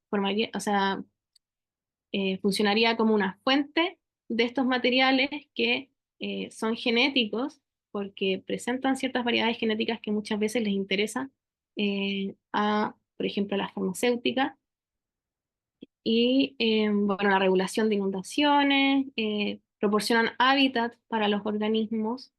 formaría, o sea, funcionaría como una fuente de estos materiales que son genéticos porque presentan ciertas variedades genéticas que muchas veces les interesa por ejemplo, a las farmacéuticas y, bueno, la regulación de inundaciones, proporcionan hábitat para los organismos,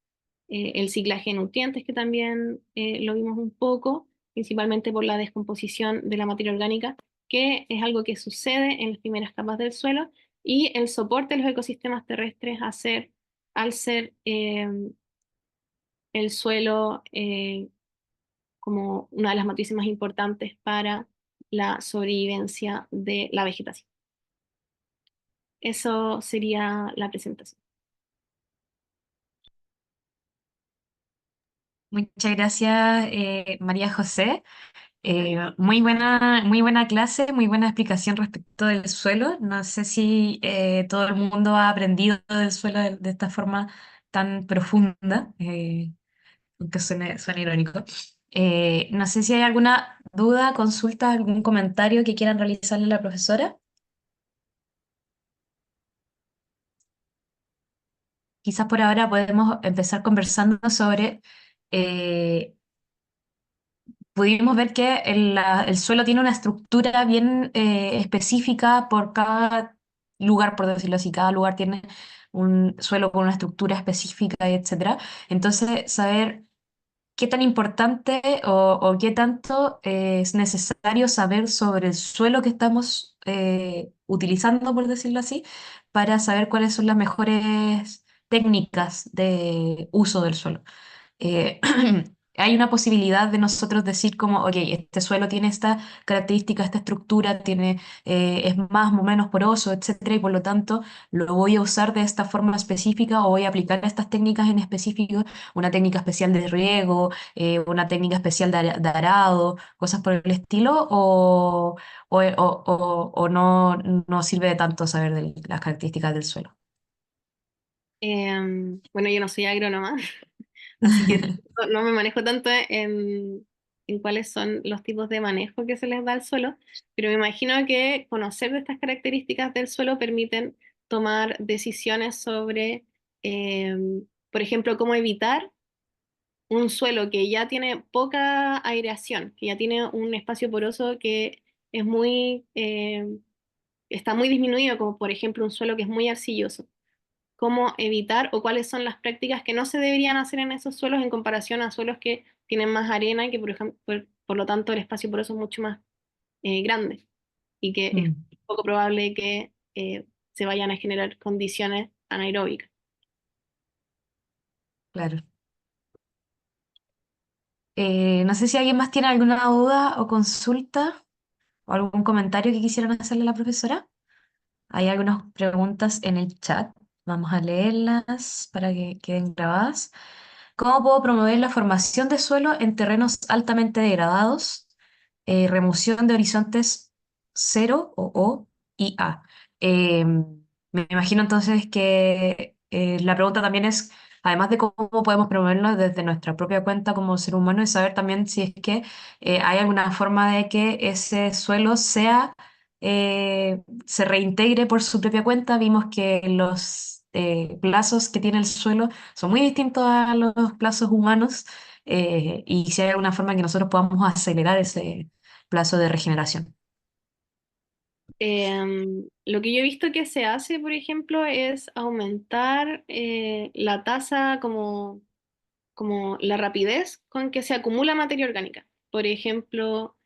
el ciclaje de nutrientes, que también lo vimos un poco, principalmente por la descomposición de la materia orgánica, que es algo que sucede en las primeras capas del suelo, y el soporte de los ecosistemas terrestres al ser el suelo como una de las matrices más importantes para la sobrevivencia de la vegetación. Eso sería la presentación.
Muchas gracias, María José. Muy buena clase, muy buena explicación respecto del suelo. No sé si todo el mundo ha aprendido del suelo de esta forma tan profunda, aunque suene irónico. No sé si hay alguna duda, consulta, algún comentario que quieran realizarle a la profesora. Quizás por ahora podemos empezar conversando sobre eh, pudimos ver que el suelo tiene una estructura bien específica por cada lugar, por decirlo así. Cada lugar tiene un suelo con una estructura específica, etcétera. Entonces, saber qué tan importante o qué tanto es necesario saber sobre el suelo que estamos utilizando, por decirlo así, para saber cuáles son las mejores técnicas de uso del suelo. eh, hay una posibilidad de nosotros decir como, ok, este suelo tiene esta característica, esta estructura, es más o menos poroso, etcétera, y por lo tanto lo voy a usar de esta forma específica o voy a aplicar estas técnicas en específico, una técnica especial de riego, una técnica especial de arado, cosas por el estilo, o no, no sirve de tanto saber de las características del suelo.
Bueno, yo no soy agrónoma, así que no me manejo tanto en cuáles son los tipos de manejo que se les da al suelo, pero me imagino que conocer de estas características del suelo permiten tomar decisiones sobre, por ejemplo, cómo evitar un suelo que ya tiene poca aireación, que ya tiene un espacio poroso que es está muy disminuido, como por ejemplo un suelo que es muy arcilloso. Cómo evitar o cuáles son las prácticas que no se deberían hacer en esos suelos en comparación a suelos que tienen más arena y que, por ejemplo, por lo tanto, el espacio poroso es mucho más grande y que es
Mm,
poco probable que se vayan a generar condiciones anaeróbicas.
claro. No sé si alguien más tiene alguna duda o consulta o algún comentario que quisieran hacerle a la profesora. Hay algunas preguntas en el chat. Vamos a leerlas para que queden grabadas. ¿Cómo puedo promover la formación de suelo en terrenos altamente degradados? Remoción de horizontes cero o y A. Me imagino entonces que la pregunta también es, además de cómo podemos promoverlo desde nuestra propia cuenta como ser humano, es saber también si es que hay alguna forma de que ese suelo se reintegre por su propia cuenta. Vimos que los plazos que tiene el suelo son muy distintos a los plazos humanos, y si hay alguna forma que nosotros podamos acelerar ese plazo de regeneración.
Lo que yo he visto que se hace, por ejemplo, es aumentar la tasa como la rapidez con que se acumula materia orgánica. Por ejemplo,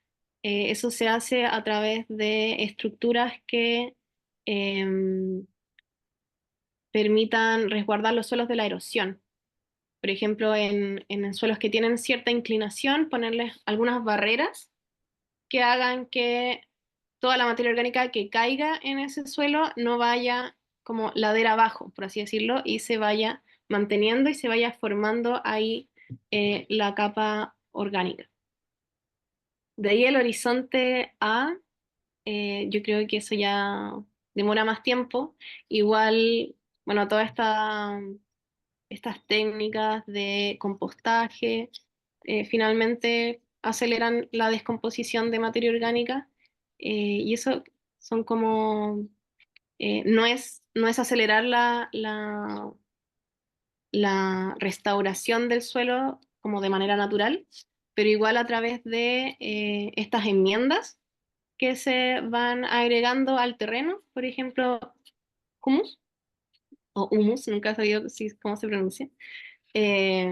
eso se hace a través de estructuras que em, permitan resguardar los suelos de la erosión. Por ejemplo, en suelos que tienen cierta inclinación, ponerles algunas barreras que hagan que toda la materia orgánica que caiga en ese suelo no vaya como ladera abajo, por así decirlo, y se vaya manteniendo y se vaya formando ahí la capa orgánica. De ahí el horizonte A, yo creo que eso ya demora más tiempo. Igual, bueno, estas técnicas de compostaje finalmente aceleran la descomposición de materia orgánica y eso son como, no es acelerar la restauración del suelo como de manera natural, pero igual a través de estas enmiendas que se van agregando al terreno, por ejemplo, humus o humus, nunca he sabido cómo se pronuncia. Eh,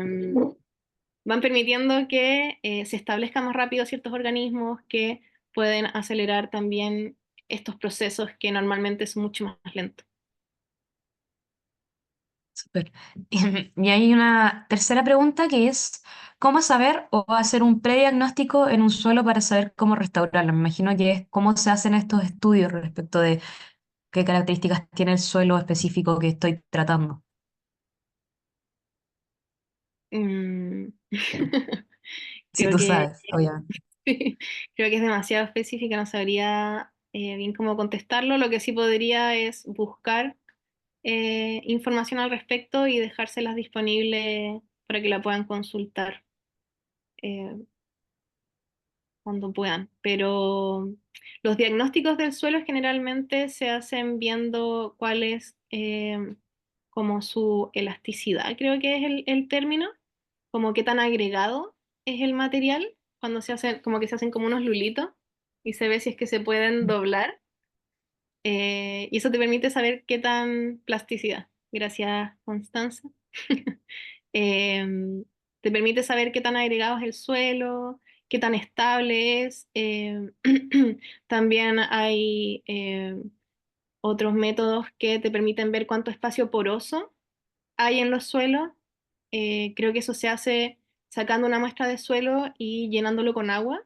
Van permitiendo que se establezcan más rápido ciertos organismos que pueden acelerar también estos procesos que normalmente son mucho más lentos.
Súper. Y hay una tercera pregunta que es, ¿cómo saber o hacer un prediagnóstico en un suelo para saber cómo restaurarlo? Me imagino que es cómo se hacen estos estudios respecto de qué características tiene el suelo específico que estoy tratando.
Mm,
Si
Creo
tú
que,
sabes, obviamente.
creo que es demasiado específica, no sabría bien cómo contestarlo. Lo que sí podría es buscar información al respecto y dejárselas disponibles para que la puedan consultar. Eh, Cuando puedan. Pero los diagnósticos del suelo generalmente se hacen viendo cuál es como su elasticidad, creo que es el término, como qué tan agregado es el material, cuando se hacen, como que se hacen como unos lulitos y se ve si es que se pueden doblar. Y eso te permite saber qué tan plasticidad. Gracias, Constanza. Te permite saber qué tan agregado es el suelo, qué tan estable es. También hay otros métodos que te permiten ver cuánto espacio poroso hay en los suelos. Creo que eso se hace sacando una muestra de suelo y llenándolo con agua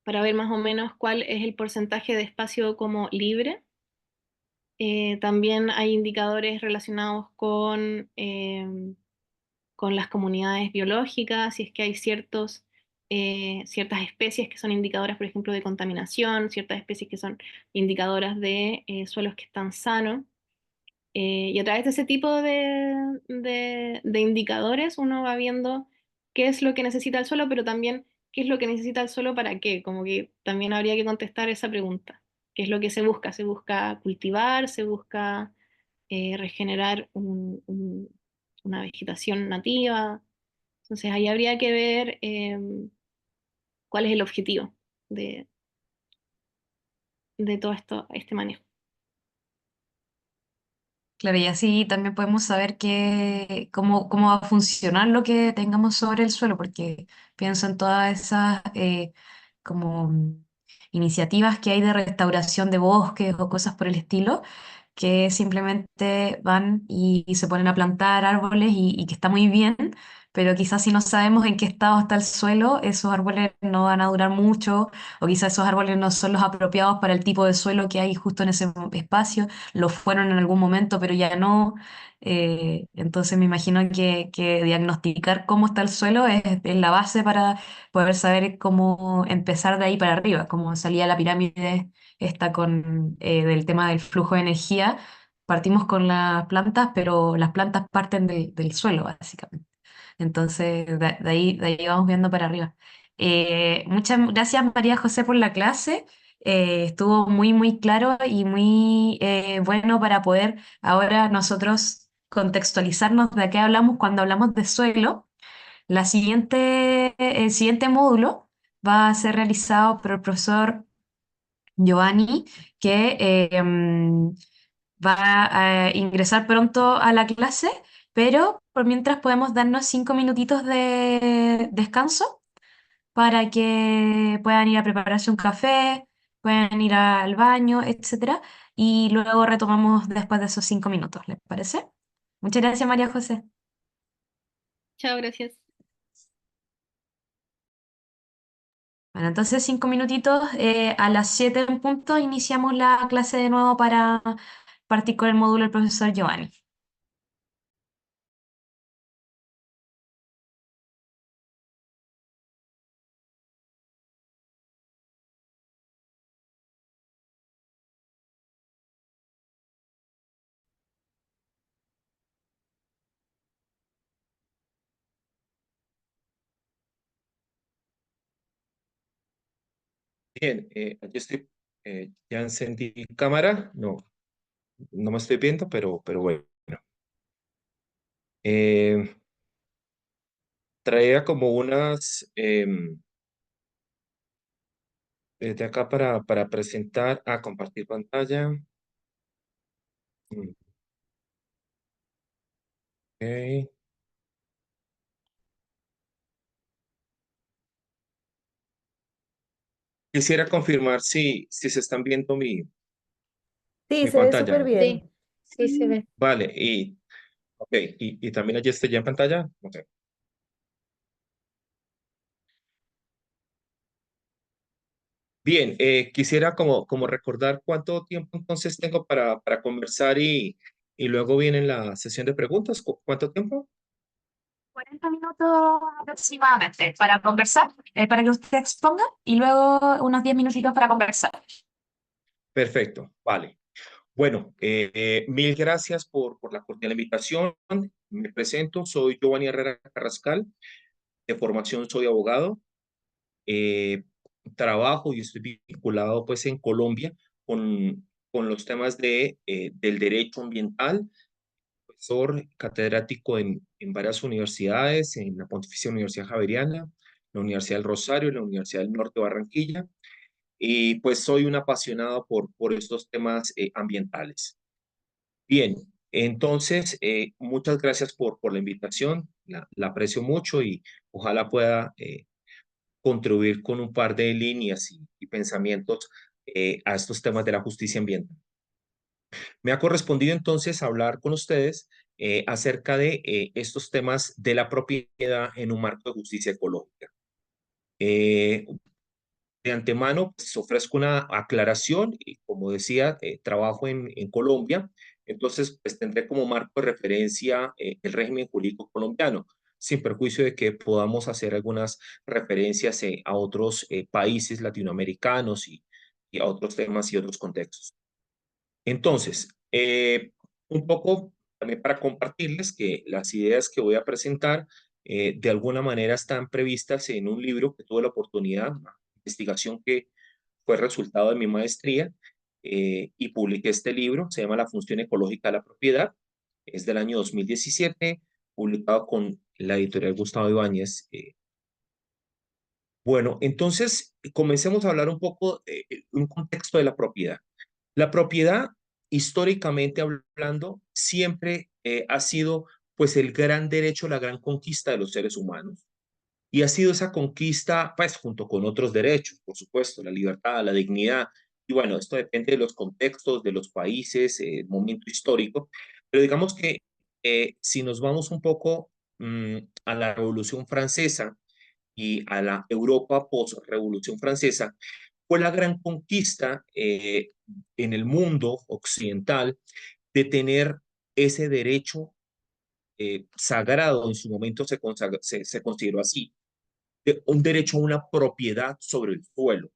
para ver más o menos cuál es el porcentaje de espacio como libre. También hay indicadores relacionados con las comunidades biológicas, si es que hay ciertas especies que son indicadoras, por ejemplo, de contaminación, ciertas especies que son indicadoras de suelos que están sanos. Y a través de ese tipo de indicadores uno va viendo qué es lo que necesita el suelo, pero también qué es lo que necesita el suelo para qué. Como que también habría que contestar esa pregunta. ¿Qué es lo que se busca? ¿Se busca cultivar? ¿Se busca regenerar una vegetación nativa? Entonces ahí habría que ver cuál es el objetivo de, de todo esto, este manejo.
Claro, y así también podemos saber cómo va a funcionar lo que tengamos sobre el suelo, porque pienso en todas esas como iniciativas que hay de restauración de bosques o cosas por el estilo, que simplemente van y se ponen a plantar árboles y que está muy bien, pero quizás si no sabemos en qué estado está el suelo, esos árboles no van a durar mucho, o quizás esos árboles no son los apropiados para el tipo de suelo que hay justo en ese espacio, lo fueron en algún momento, pero ya no. Entonces me imagino que diagnosticar cómo está el suelo es la base para poder saber cómo empezar de ahí para arriba, como salía la pirámide esta con del tema del flujo de energía. Partimos con las plantas, pero las plantas parten del suelo, básicamente. Entonces, de ahí vamos viendo para arriba. Muchas gracias, María José, por la clase. Estuvo muy, muy claro y muy bueno para poder ahora nosotros contextualizarnos de qué hablamos cuando hablamos de suelo. El siguiente módulo va a ser realizado por el profesor Giovanni, que va a ingresar pronto a la clase, pero por mientras podemos darnos 5 minutitos de descanso para que puedan ir a prepararse un café, puedan ir al baño, etcétera, y luego retomamos después de esos 5 minutos, ¿les parece? Muchas gracias, María José.
Chao, gracias.
Bueno, entonces 5 minutitos, a las 7 en punto iniciamos la clase de nuevo para partir con el módulo del profesor Giovanni.
Bien, aquí estoy, ya encendí mi cámara, no, no me estoy viendo, pero bueno. Eh, Traía como unas, desde acá para presentar, a compartir pantalla. Mm, ok. Quisiera confirmar si se están viendo
Sí,
mi
se ve súper
pantalla.
bien.
Sí, se ve.
Vale, ok, y también allí está ya en pantalla. Ok. Bien, quisiera como recordar cuánto tiempo entonces tengo para conversar y luego viene la sesión de preguntas. ¿Cuánto tiempo?
40 minutos aproximadamente para conversar, para que usted exponga y luego unos 10 minutitos para conversar.
Perfecto, vale. Bueno, mil gracias por la cordial invitación. Me presento, soy Giovanni Herrera Carrascal, de formación soy abogado. Eh, Trabajo y estoy vinculado pues en Colombia con los temas del derecho ambiental, profesor catedrático en varias universidades, en la Pontificia Universidad Javeriana, la Universidad del Rosario y la Universidad del Norte de Barranquilla. Y pues soy un apasionado por estos temas ambientales. Bien, entonces, muchas gracias por la invitación, la aprecio mucho y ojalá pueda contribuir con un par de líneas y pensamientos a estos temas de la justicia ambiental. Me ha correspondido entonces hablar con ustedes acerca de estos temas de la propiedad en un marco de justicia ecológica. Eh, de antemano, pues, ofrezco una aclaración y como decía, trabajo en Colombia, entonces pues tendré como marco de referencia el régimen jurídico colombiano, sin perjuicio de que podamos hacer algunas referencias a otros países latinoamericanos y a otros temas y otros contextos. Entonces, un poco también para compartirles que las ideas que voy a presentar de alguna manera están previstas en un libro que tuve la oportunidad, una investigación que fue resultado de mi maestría y publiqué este libro, se llama La función ecológica de la propiedad, es del año 2017, publicado con la editorial Gustavo Ibáñez. Bueno, entonces comencemos a hablar un poco de un contexto de la propiedad. La propiedad, históricamente hablando, siempre ha sido pues el gran derecho, la gran conquista de los seres humanos. Y ha sido esa conquista, pues, junto con otros derechos, por supuesto, la libertad, la dignidad. Y bueno, esto depende de los contextos, de los países, el momento histórico. Pero digamos que si nos vamos un poco a la Revolución Francesa y a la Europa post-Revolución Francesa, fue la gran conquista en el mundo occidental de tener ese derecho sagrado, en su momento se consideró así, de un derecho a una propiedad sobre el suelo,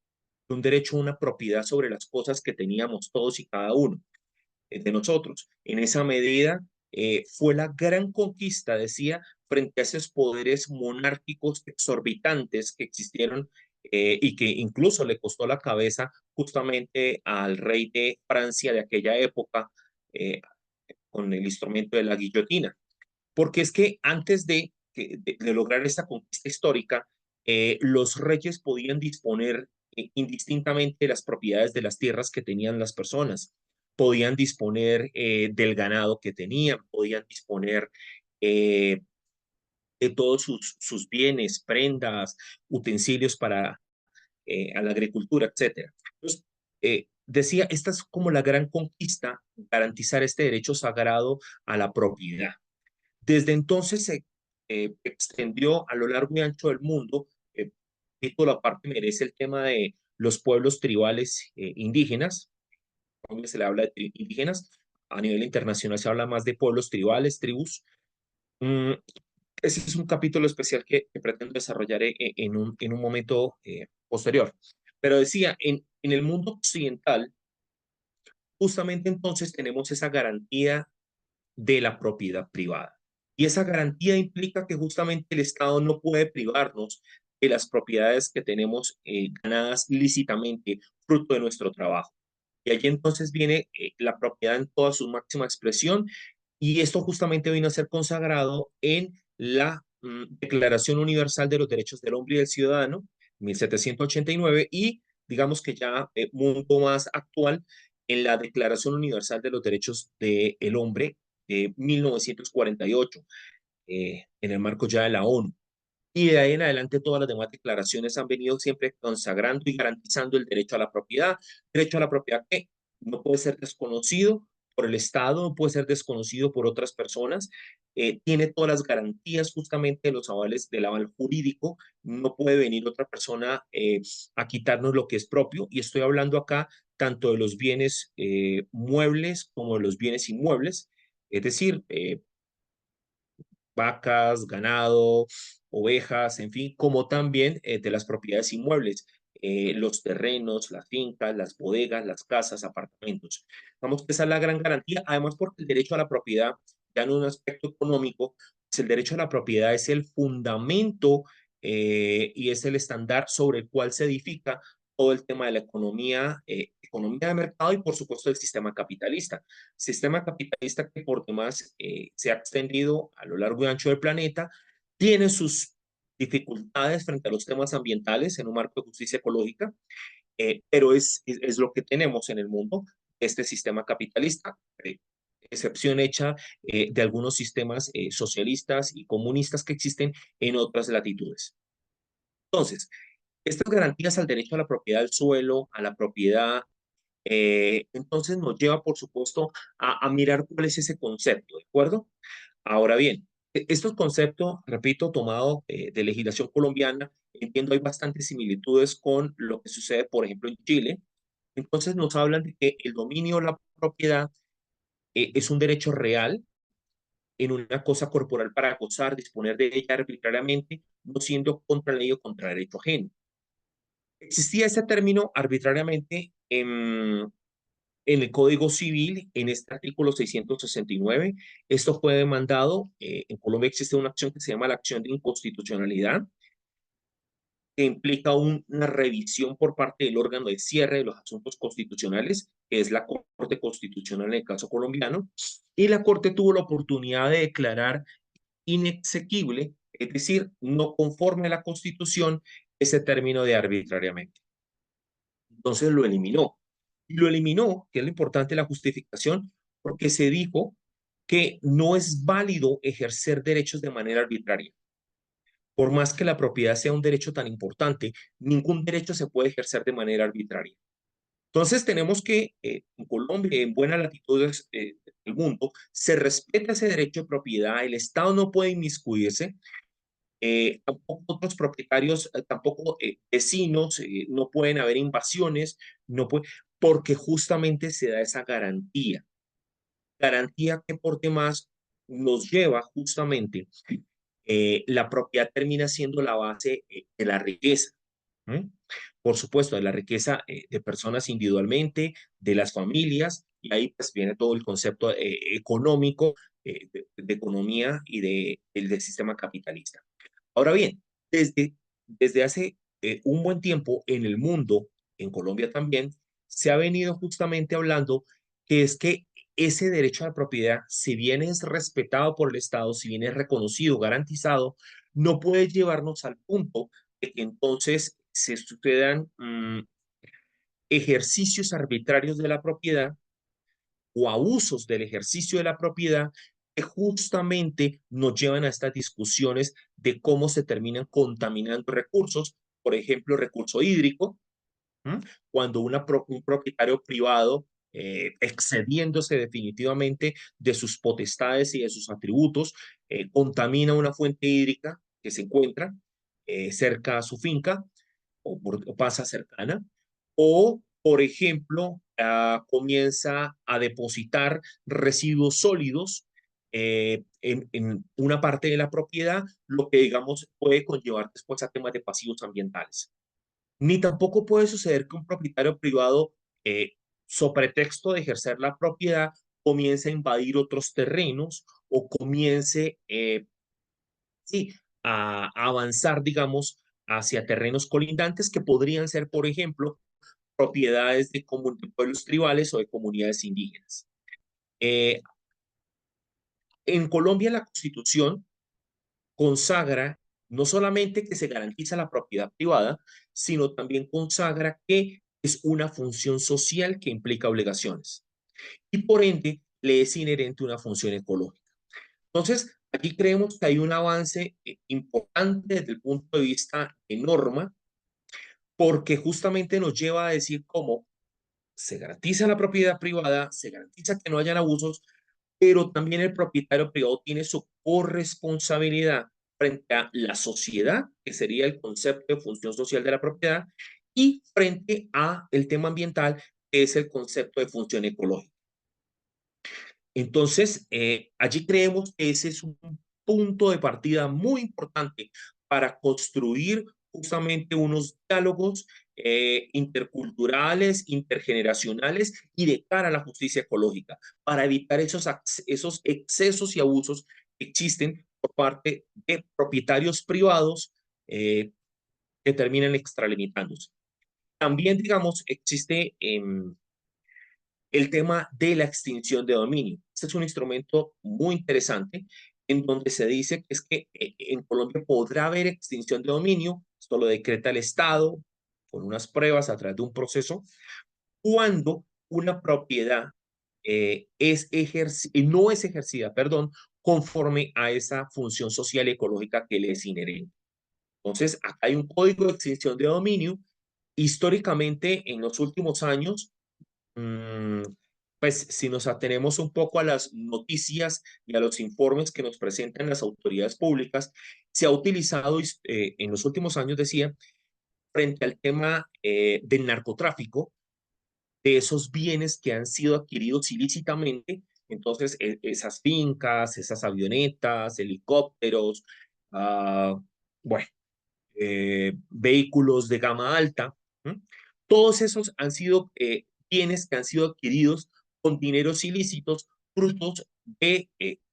un derecho a una propiedad sobre las cosas que teníamos todos y cada uno de nosotros. En esa medida, fue la gran conquista, decía, frente a esos poderes monárquicos exorbitantes que existieron y que incluso le costó la cabeza justamente al rey de Francia de aquella época con el instrumento de la guillotina. Porque es que antes de lograr esta conquista histórica, los reyes podían disponer indistintamente de las propiedades de las tierras que tenían las personas. Podían disponer del ganado que tenían, podían disponer de todos sus bienes, prendas, utensilios para a la agricultura, etcétera. Entonces, decía, esta es como la gran conquista, garantizar este derecho sagrado a la propiedad. Desde entonces se extendió a lo largo y ancho del mundo, y por la parte merece el tema de los pueblos tribales indígenas. A Colombia se le habla de indígenas, a nivel internacional se habla más de pueblos tribales, tribus. Mm, Ese es un capítulo especial que pretendo desarrollar en un momento posterior. Pero decía, en el mundo occidental, justamente entonces tenemos esa garantía de la propiedad privada. Y esa garantía implica que justamente el Estado no puede privarnos de las propiedades que tenemos ganadas lícitamente, fruto de nuestro trabajo. Y allí entonces viene la propiedad en toda su máxima expresión, y esto justamente vino a ser consagrado en la Declaración Universal de los Derechos del Hombre y del Ciudadano, 1789, y digamos que ya mundo más actual, en la Declaración Universal de los Derechos del Hombre de 1948, en el marco ya de la ONU. Y de ahí en adelante todas las demás declaraciones han venido siempre consagrando y garantizando el derecho a la propiedad que no puede ser desconocido por el Estado, no puede ser desconocido por otras personas, tiene todas las garantías justamente de los avales, del aval jurídico, no puede venir otra persona a quitarnos lo que es propio, y estoy hablando acá tanto de los bienes muebles como de los bienes inmuebles, es decir, vacas, ganado, ovejas, en fin, como también de las propiedades inmuebles, los terrenos, las fincas, las bodegas, las casas, apartamentos. Vamos, esa es la gran garantía, además porque el derecho a la propiedad, ya en un aspecto económico, pues el derecho a la propiedad es el fundamento y es el estándar sobre el cual se edifica todo el tema de la economía de mercado y por supuesto el sistema capitalista. Sistema capitalista que por demás se ha extendido a lo largo y ancho del planeta, tiene sus dificultades frente a los temas ambientales en un marco de justicia ecológica, pero es lo que tenemos en el mundo, este sistema capitalista, excepción hecha de algunos sistemas socialistas y comunistas que existen en otras latitudes. Entonces, estas garantías al derecho a la propiedad del suelo, a la propiedad, entonces nos lleva, por supuesto, a mirar cuál es ese concepto, ¿de acuerdo? Ahora bien, estos conceptos, repito, tomados de legislación colombiana, entiendo hay bastantes similitudes con lo que sucede, por ejemplo, en Chile. Entonces nos hablan de que el dominio de la propiedad es un derecho real en una cosa corporal para gozar, disponer de ella arbitrariamente, no siendo contra ley o contra derecho ajeno. Existía ese término arbitrariamente en el Código Civil, en este artículo 669. Esto fue demandado. En Colombia existe una acción que se llama la acción de inconstitucionalidad, que implica una revisión por parte del órgano de cierre de los asuntos constitucionales, que es la Corte Constitucional en el caso colombiano, y la Corte tuvo la oportunidad de declarar inexequible, es decir, no conforme a la Constitución, ese término de arbitrariamente. Entonces lo eliminó. Y lo eliminó, que es lo importante de la justificación, porque se dijo que no es válido ejercer derechos de manera arbitraria. Por más que la propiedad sea un derecho tan importante, ningún derecho se puede ejercer de manera arbitraria. Entonces tenemos que en Colombia, en buenas latitudes del mundo, se respeta ese derecho de propiedad, el Estado no puede inmiscuirse, tampoco otros propietarios, tampoco vecinos, no pueden haber invasiones, no puede, porque justamente se da esa garantía que por demás nos lleva justamente, la propiedad termina siendo la base de la riqueza. ¿Mm? Por supuesto, de la riqueza de personas individualmente, de las familias, y ahí pues viene todo el concepto económico, de economía y del sistema capitalista. Ahora bien, desde hace un buen tiempo en el mundo, en Colombia también, se ha venido justamente hablando que es que ese derecho a la propiedad, si bien es respetado por el Estado, si bien es reconocido, garantizado, no puede llevarnos al punto de que entonces se sucedan ejercicios arbitrarios de la propiedad o abusos del ejercicio de la propiedad que justamente nos llevan a estas discusiones de cómo se terminan contaminando recursos, por ejemplo, recurso hídrico, ¿m? Cuando un propietario privado, excediéndose definitivamente de sus potestades y de sus atributos, contamina una fuente hídrica que se encuentra cerca a su finca o pasa cercana, o, por ejemplo, comienza a depositar residuos sólidos en una parte de la propiedad, lo que, digamos, puede conllevar después a temas de pasivos ambientales. Ni tampoco puede suceder que un propietario privado, sobre pretexto de ejercer la propiedad, comience a invadir otros terrenos o comience, sí, a avanzar, digamos, hacia terrenos colindantes que podrían ser, por ejemplo, propiedades de pueblos tribales o de comunidades indígenas. En Colombia, la Constitución consagra no solamente que se garantiza la propiedad privada, sino también consagra que es una función social que implica obligaciones y por ende le es inherente una función ecológica. Entonces, aquí creemos que hay un avance importante desde el punto de vista de norma, porque justamente nos lleva a decir cómo se garantiza la propiedad privada, se garantiza que no hayan abusos, pero también el propietario privado tiene su corresponsabilidad frente a la sociedad, que sería el concepto de función social de la propiedad, y frente a el tema ambiental, que es el concepto de función ecológica. Entonces, allí creemos que ese es un punto de partida muy importante para construir justamente unos diálogos interculturales, intergeneracionales y de cara a la justicia ecológica, para evitar esos excesos y abusos que existen por parte de propietarios privados que terminan extralimitándose. También, digamos, existe el tema de la extinción de dominio. Este es un instrumento muy interesante en donde se dice que es que en Colombia podrá haber extinción de dominio, esto lo decreta el Estado con unas pruebas a través de un proceso, cuando una propiedad no es ejercida, perdón, conforme a esa función social y ecológica que le es inherente. Entonces, acá hay un código de extinción de dominio. Históricamente, en los últimos años, pues si nos atenemos un poco a las noticias y a los informes que nos presentan las autoridades públicas, se ha utilizado en los últimos años, decía, frente al tema del narcotráfico, de esos bienes que han sido adquiridos ilícitamente, entonces esas fincas, esas avionetas, helicópteros, bueno, vehículos de gama alta, ¿m? Todos esos han sido bienes que han sido adquiridos con dineros ilícitos, frutos de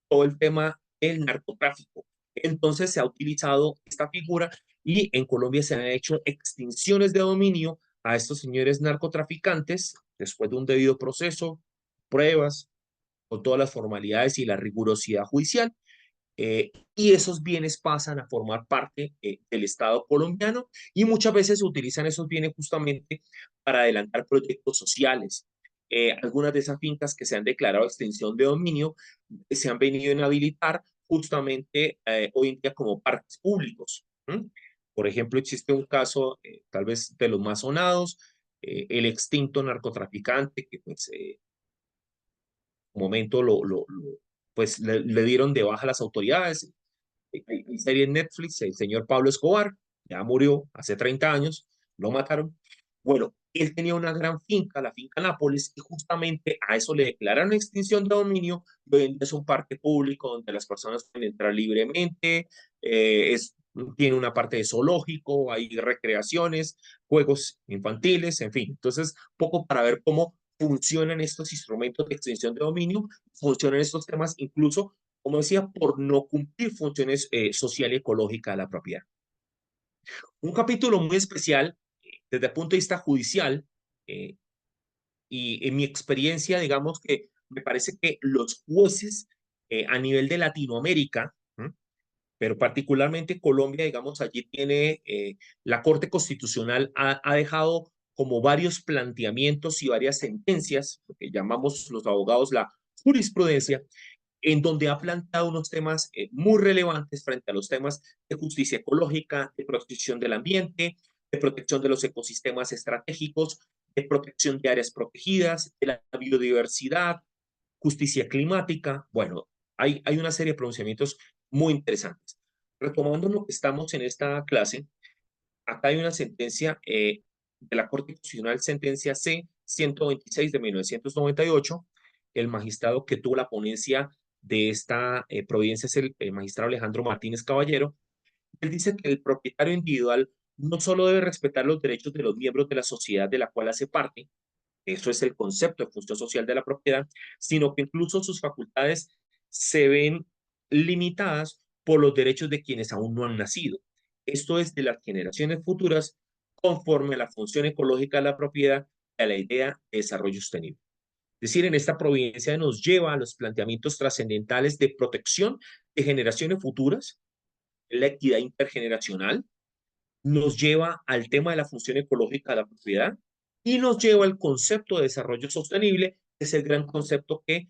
todo el tema del narcotráfico. Entonces se ha utilizado esta figura y en Colombia se han hecho extinciones de dominio a estos señores narcotraficantes después de un debido proceso, pruebas, con todas las formalidades y la rigurosidad judicial. Y esos bienes pasan a formar parte del Estado colombiano y muchas veces se utilizan esos bienes justamente para adelantar proyectos sociales. Algunas de esas fincas que se han declarado extinción de dominio se han venido a inhabilitar justamente hoy en día como parques públicos. ¿Mm? Por ejemplo, existe un caso tal vez de los más sonados, el extinto narcotraficante que pues un momento pues le dieron de baja a las autoridades. Hay serie en Netflix, el señor Pablo Escobar, ya murió hace 30 años, lo mataron. Bueno, él tenía una gran finca, la finca Nápoles, y justamente a eso le declararon extinción de dominio. Hoy en día es un parque público donde las personas pueden entrar libremente, tiene una parte de zoológico, hay recreaciones, juegos infantiles, en fin. Entonces, poco para ver cómo funcionan estos instrumentos de extinción de dominio, funcionan estos temas incluso, como decía, por no cumplir funciones social y ecológica de la propiedad. Un capítulo muy especial desde el punto de vista judicial eh, y en mi experiencia, digamos que me parece que los jueces a nivel de Latinoamérica, pero particularmente Colombia, digamos, allí tiene, la Corte Constitucional ha dejado como varios planteamientos y varias sentencias, lo que llamamos los abogados la jurisprudencia, en donde ha planteado unos temas muy relevantes frente a los temas de justicia ecológica, de protección del ambiente, de protección de los ecosistemas estratégicos, de protección de áreas protegidas, de la biodiversidad, justicia climática. Bueno, hay una serie de pronunciamientos muy interesantes. Retomando lo que estamos en esta clase, acá hay una sentencia de la Corte Constitucional, sentencia C-126 de 1998. El magistrado que tuvo la ponencia de esta providencia es el magistrado Alejandro Martínez Caballero. Él dice que el propietario individual no solo debe respetar los derechos de los miembros de la sociedad de la cual hace parte, eso es el concepto de función social de la propiedad, sino que incluso sus facultades se ven limitadas por los derechos de quienes aún no han nacido. Esto es de las generaciones futuras conforme a la función ecológica de la propiedad y a la idea de desarrollo sostenible. Es decir, en esta providencia nos lleva a los planteamientos trascendentales de protección de generaciones futuras, la equidad intergeneracional, nos lleva al tema de la función ecológica de la propiedad y nos lleva al concepto de desarrollo sostenible, que es el gran concepto que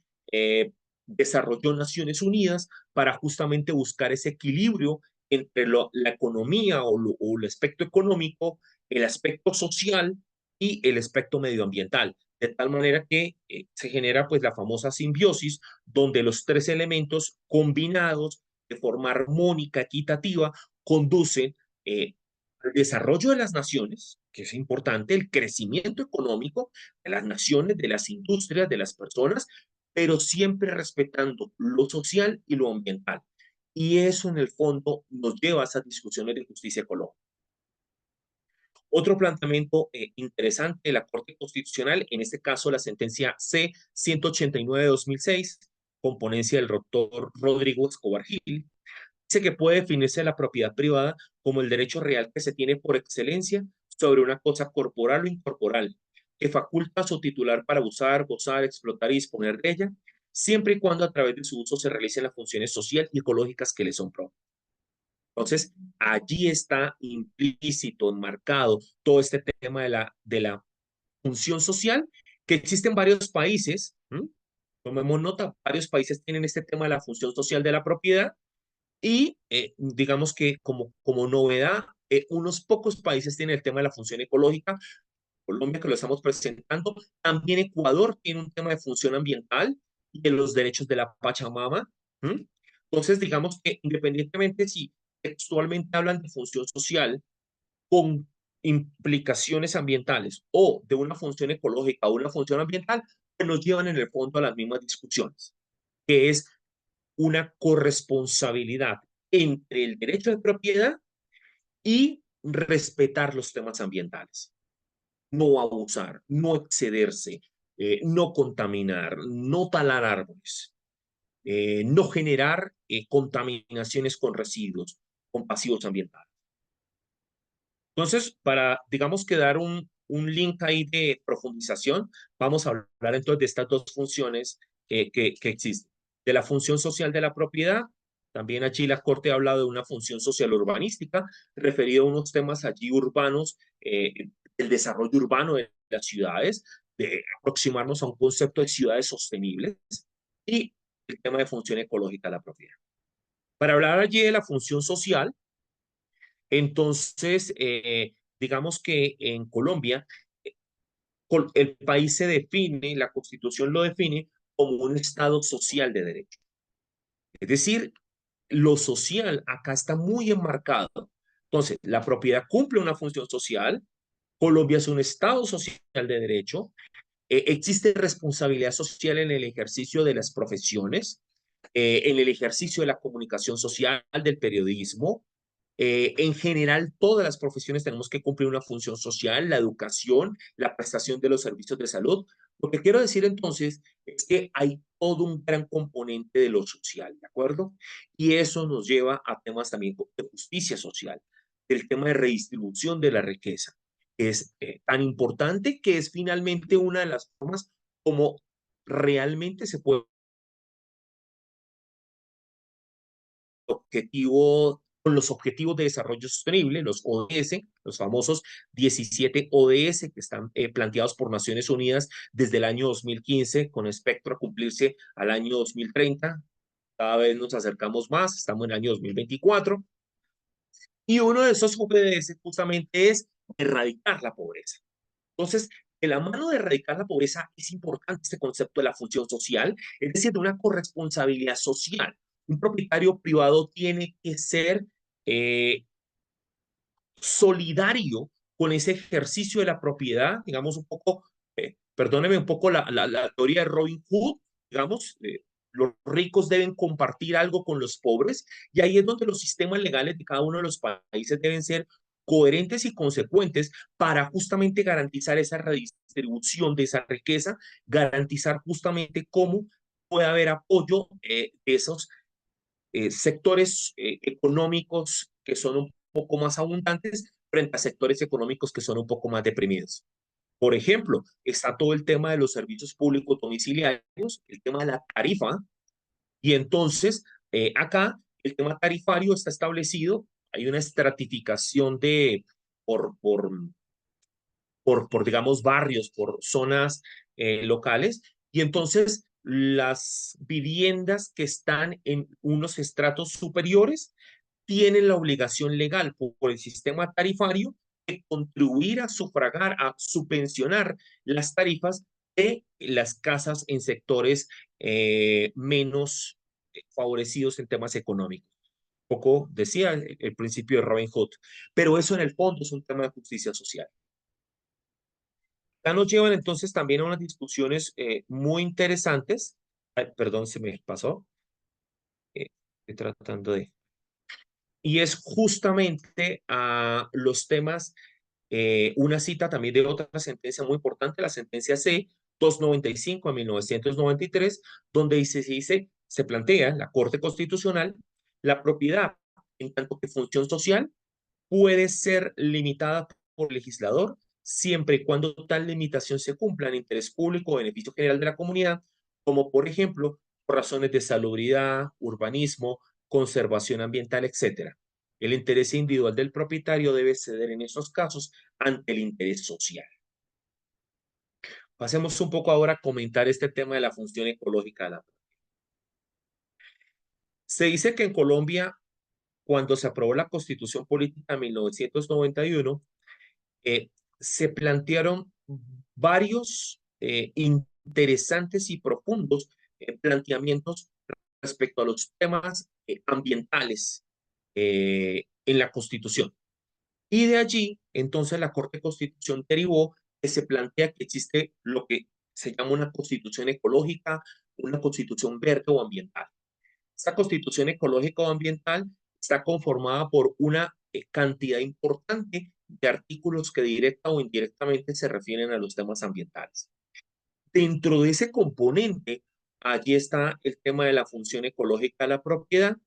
desarrolló Naciones Unidas para justamente buscar ese equilibrio entre la economía o el aspecto económico, el aspecto social y el aspecto medioambiental. De tal manera que se genera pues la famosa simbiosis, donde los tres elementos combinados de forma armónica, equitativa, conducen el desarrollo de las naciones, que es importante, el crecimiento económico de las naciones, de las industrias, de las personas, pero siempre respetando lo social y lo ambiental. Y eso en el fondo nos lleva a esas discusiones de justicia ecológica. Otro planteamiento interesante de la Corte Constitucional, en este caso la sentencia C-189 de 2006, con ponencia del doctor Rodrigo Escobar Gil, dice que puede definirse la propiedad privada como el derecho real que se tiene por excelencia sobre una cosa corporal o incorporal, que faculta a su titular para usar, gozar, explotar y disponer de ella, siempre y cuando a través de su uso se realicen las funciones sociales y ecológicas que le son propias. Entonces, allí está implícito, enmarcado todo este tema de la función social que existe en varios países. Tomemos nota, varios países tienen este tema de la función social de la propiedad y digamos que como novedad, unos pocos países tienen el tema de la función ecológica. Colombia, que lo estamos presentando. También Ecuador tiene un tema de función ambiental y de los derechos de la Pachamama. Entonces, digamos que independientemente si textualmente hablan de función social con implicaciones ambientales o de una función ecológica o una función ambiental, pues nos llevan en el fondo a las mismas discusiones, que es una corresponsabilidad entre el derecho de propiedad y respetar los temas ambientales. No abusar, no excederse, no contaminar, no talar árboles, no generar contaminaciones con residuos, con pasivos ambientales. Entonces, para, digamos que dar un link ahí de profundización, vamos a hablar entonces de estas dos funciones que existen. De la función social de la propiedad, también allí la Corte ha hablado de una función social urbanística, referido a unos temas allí urbanos, el desarrollo urbano de las ciudades, de aproximarnos a un concepto de ciudades sostenibles y el tema de función ecológica de la propiedad. Para hablar allí de la función social, entonces, digamos que en Colombia, el país se define, la Constitución lo define como un Estado social de derecho. Es decir, lo social acá está muy enmarcado. Entonces, la propiedad cumple una función social, Colombia es un Estado social de derecho, existe responsabilidad social en el ejercicio de las profesiones, en el ejercicio de la comunicación social, del periodismo. En general, todas las profesiones tenemos que cumplir una función social, la educación, la prestación de los servicios de salud. Lo que quiero decir entonces es que hay todo un gran componente de lo social, ¿de acuerdo? Y eso nos lleva a temas también de justicia social, del tema de redistribución de la riqueza. Es tan importante que es finalmente una de las formas como realmente se puede con los Objetivos de Desarrollo Sostenible, los ODS, los famosos 17 ODS que están planteados por Naciones Unidas desde el año 2015, con espectro a cumplirse al año 2030. Cada vez nos acercamos más, estamos en el año 2024. Y uno de esos ODS justamente es erradicar la pobreza. Entonces, de la mano de erradicar la pobreza es importante este concepto de la función social, es decir, de una corresponsabilidad social. Un propietario privado tiene que ser eh, solidario con ese ejercicio de la propiedad, digamos un poco, perdóneme un poco la teoría de Robin Hood, digamos, los ricos deben compartir algo con los pobres, y ahí es donde los sistemas legales de cada uno de los países deben ser coherentes y consecuentes para justamente garantizar esa redistribución de esa riqueza, garantizar justamente cómo puede haber apoyo de esos sectores económicos que son un poco más abundantes frente a sectores económicos que son un poco más deprimidos. Por ejemplo, está todo el tema de los servicios públicos domiciliarios, el tema de la tarifa, y entonces acá el tema tarifario está establecido, hay una estratificación por, por, digamos, barrios, por zonas locales, y entonces las viviendas que están en unos estratos superiores tienen la obligación legal por el sistema tarifario de contribuir a sufragar, a subvencionar las tarifas de las casas en sectores menos favorecidos en temas económicos. Un poco decía el principio de Robin Hood, pero eso en el fondo es un tema de justicia social. Ya nos llevan entonces también a unas discusiones muy interesantes. Ay, perdón, se me pasó. Estoy tratando de... Y es justamente a los temas, una cita también de otra sentencia muy importante, la sentencia C-295 a 1993, donde se plantea en la Corte Constitucional la propiedad en tanto que función social puede ser limitada por el legislador siempre y cuando tal limitación se cumpla en interés público o beneficio general de la comunidad, como por ejemplo por razones de salubridad, urbanismo, conservación ambiental, etcétera. El interés individual del propietario debe ceder en esos casos ante el interés social. Pasemos un poco ahora a comentar este tema de la función ecológica de la propiedad. Se dice que en Colombia, cuando se aprobó la Constitución Política en 1991, se plantearon varios interesantes y profundos planteamientos respecto a los temas ambientales en la Constitución. Y de allí, entonces, la Corte de Constitución derivó que se plantea que existe lo que se llama una constitución ecológica, una constitución verde o ambiental. Esta constitución ecológica o ambiental está conformada por una cantidad importante de artículos que directa o indirectamente se refieren a los temas ambientales. Dentro de ese componente, allí está el tema de la función ecológica de la propiedad,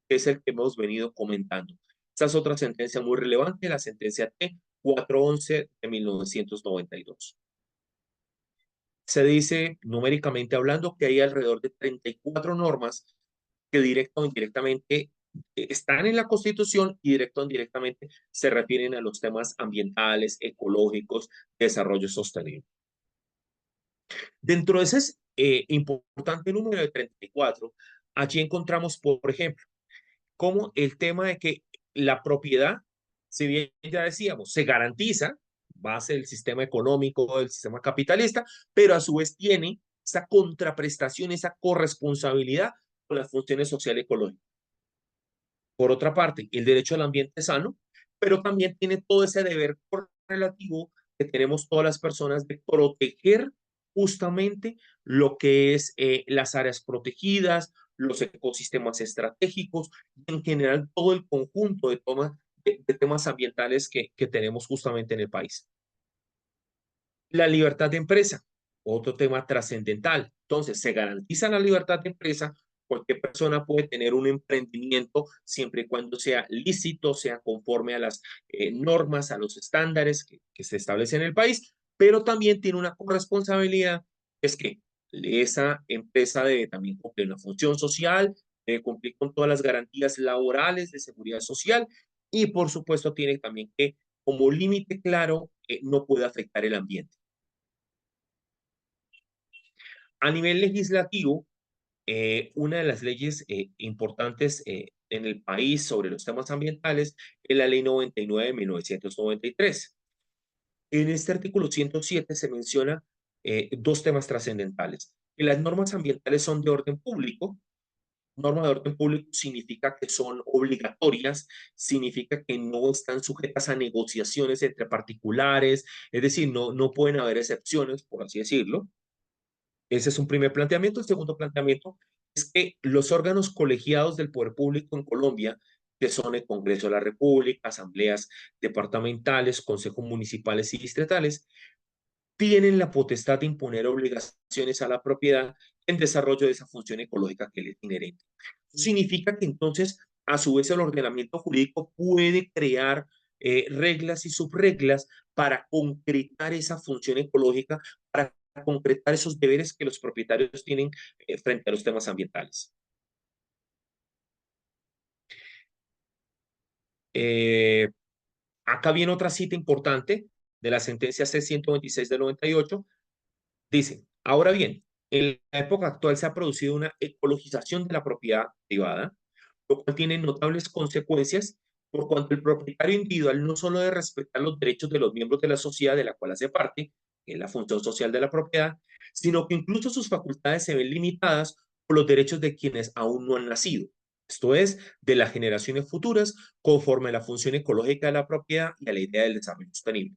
que es el que hemos venido comentando. Esta es otra sentencia muy relevante, la sentencia T-411 de 1992. Se dice, numéricamente hablando, que hay alrededor de 34 normas que directa o indirectamente están en la Constitución y directo o indirectamente se refieren a los temas ambientales, ecológicos, desarrollo sostenible. Dentro de ese importante número de 34, allí encontramos, por ejemplo, como el tema de que la propiedad, si bien ya decíamos, se garantiza, base del sistema económico, del sistema capitalista, pero a su vez tiene esa contraprestación, esa corresponsabilidad con las funciones social y ecológicas. Por otra parte, el derecho al ambiente sano, pero también tiene todo ese deber relativo que tenemos todas las personas de proteger justamente lo que es las áreas protegidas, los ecosistemas estratégicos y en general todo el conjunto de temas ambientales que tenemos justamente en el país. La libertad de empresa, otro tema trascendental. Entonces, se garantiza la libertad de empresa. Cualquier persona puede tener un emprendimiento siempre y cuando sea lícito, sea conforme a las normas, a los estándares que se establecen en el país, pero también tiene una corresponsabilidad, es que esa empresa debe también cumplir una función social, debe cumplir con todas las garantías laborales de seguridad social y, por supuesto, tiene también que, como límite claro, no puede afectar el ambiente. A nivel legislativo, una de las leyes importantes en el país sobre los temas ambientales es la Ley 99 de 1993. En este artículo 107 se menciona dos temas trascendentales. Que las normas ambientales son de orden público. Norma de orden público significa que son obligatorias, significa que no están sujetas a negociaciones entre particulares, es decir, no pueden haber excepciones, por así decirlo. Ese es un primer planteamiento. El segundo planteamiento es que los órganos colegiados del poder público en Colombia, que son el Congreso de la República, asambleas departamentales, consejos municipales y distritales, tienen la potestad de imponer obligaciones a la propiedad en desarrollo de esa función ecológica que les es inherente. Eso significa que entonces, a su vez, el ordenamiento jurídico puede crear reglas y subreglas para concretar esa función ecológica, para concretar esos deberes que los propietarios tienen frente a los temas ambientales. Acá viene otra cita importante de la sentencia C-126 del 98. Dice, ahora bien, en la época actual se ha producido una ecologización de la propiedad privada, lo cual tiene notables consecuencias por cuanto el propietario individual no solo debe respetar los derechos de los miembros de la sociedad de la cual hace parte, que es la función social de la propiedad, sino que incluso sus facultades se ven limitadas por los derechos de quienes aún no han nacido. Esto es, de las generaciones futuras, conforme a la función ecológica de la propiedad y a la idea del desarrollo sostenible.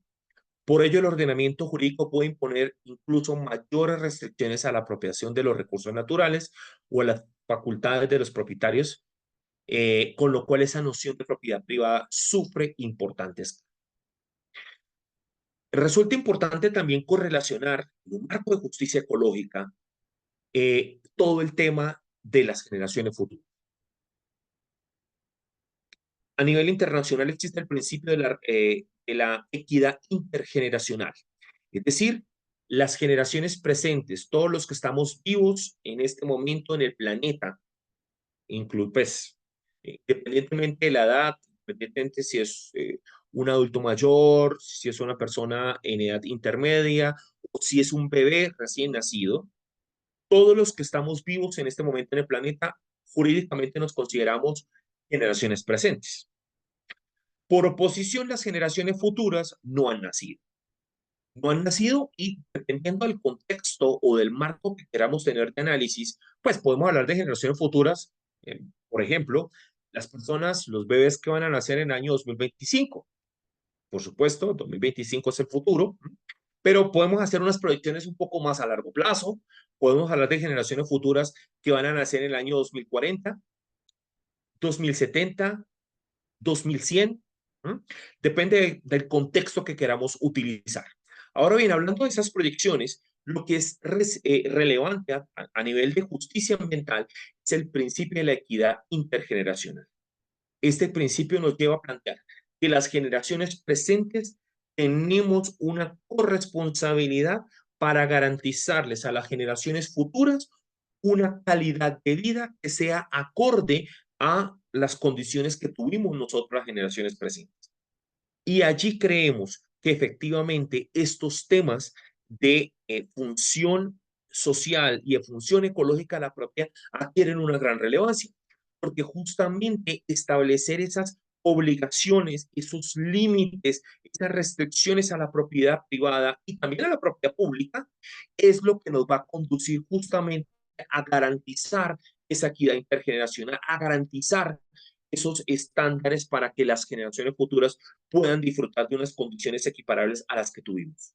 Por ello, el ordenamiento jurídico puede imponer incluso mayores restricciones a la apropiación de los recursos naturales o a las facultades de los propietarios, con lo cual esa noción de propiedad privada sufre importantes. Resulta importante también correlacionar en un marco de justicia ecológica todo el tema de las generaciones futuras. A nivel internacional existe el principio de la equidad intergeneracional. Es decir, las generaciones presentes, todos los que estamos vivos en este momento en el planeta, pues, independientemente de la edad, independientemente si es un adulto mayor, si es una persona en edad intermedia, o si es un bebé recién nacido, todos los que estamos vivos en este momento en el planeta, jurídicamente nos consideramos generaciones presentes. Por oposición, las generaciones futuras no han nacido. No han nacido y dependiendo del contexto o del marco que queramos tener de análisis, pues podemos hablar de generaciones futuras. Por ejemplo, las personas, los bebés que van a nacer en el año 2025. Por supuesto, 2025 es el futuro, pero podemos hacer unas proyecciones un poco más a largo plazo. Podemos hablar de generaciones futuras que van a nacer en el año 2040, 2070, 2100. Depende del contexto que queramos utilizar. Ahora bien, hablando de esas proyecciones, lo que es relevante a nivel de justicia ambiental es el principio de la equidad intergeneracional. Este principio nos lleva a plantear que las generaciones presentes tenemos una corresponsabilidad para garantizarles a las generaciones futuras una calidad de vida que sea acorde a las condiciones que tuvimos nosotros las generaciones presentes. Y allí creemos que efectivamente estos temas de función social y de función ecológica de la propiedad adquieren una gran relevancia, porque justamente establecer esas obligaciones, esos límites, esas restricciones a la propiedad privada y también a la propiedad pública, es lo que nos va a conducir justamente a garantizar esa equidad intergeneracional, a garantizar esos estándares para que las generaciones futuras puedan disfrutar de unas condiciones equiparables a las que tuvimos.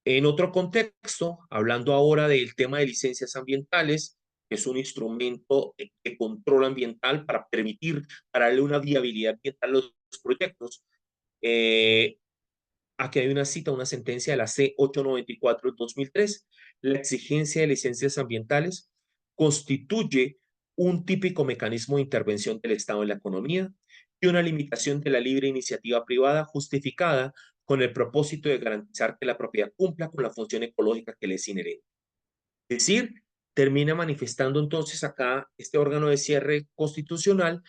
En otro contexto, hablando ahora del tema de licencias ambientales, que es un instrumento de control ambiental para permitir, para darle una viabilidad ambiental a los proyectos. Aquí hay una cita, una sentencia de la C-894 del 2003. La exigencia de licencias ambientales constituye un típico mecanismo de intervención del Estado en la economía y una limitación de la libre iniciativa privada justificada con el propósito de garantizar que la propiedad cumpla con la función ecológica que le es inherente. Es decir, termina manifestando entonces acá este órgano de cierre constitucional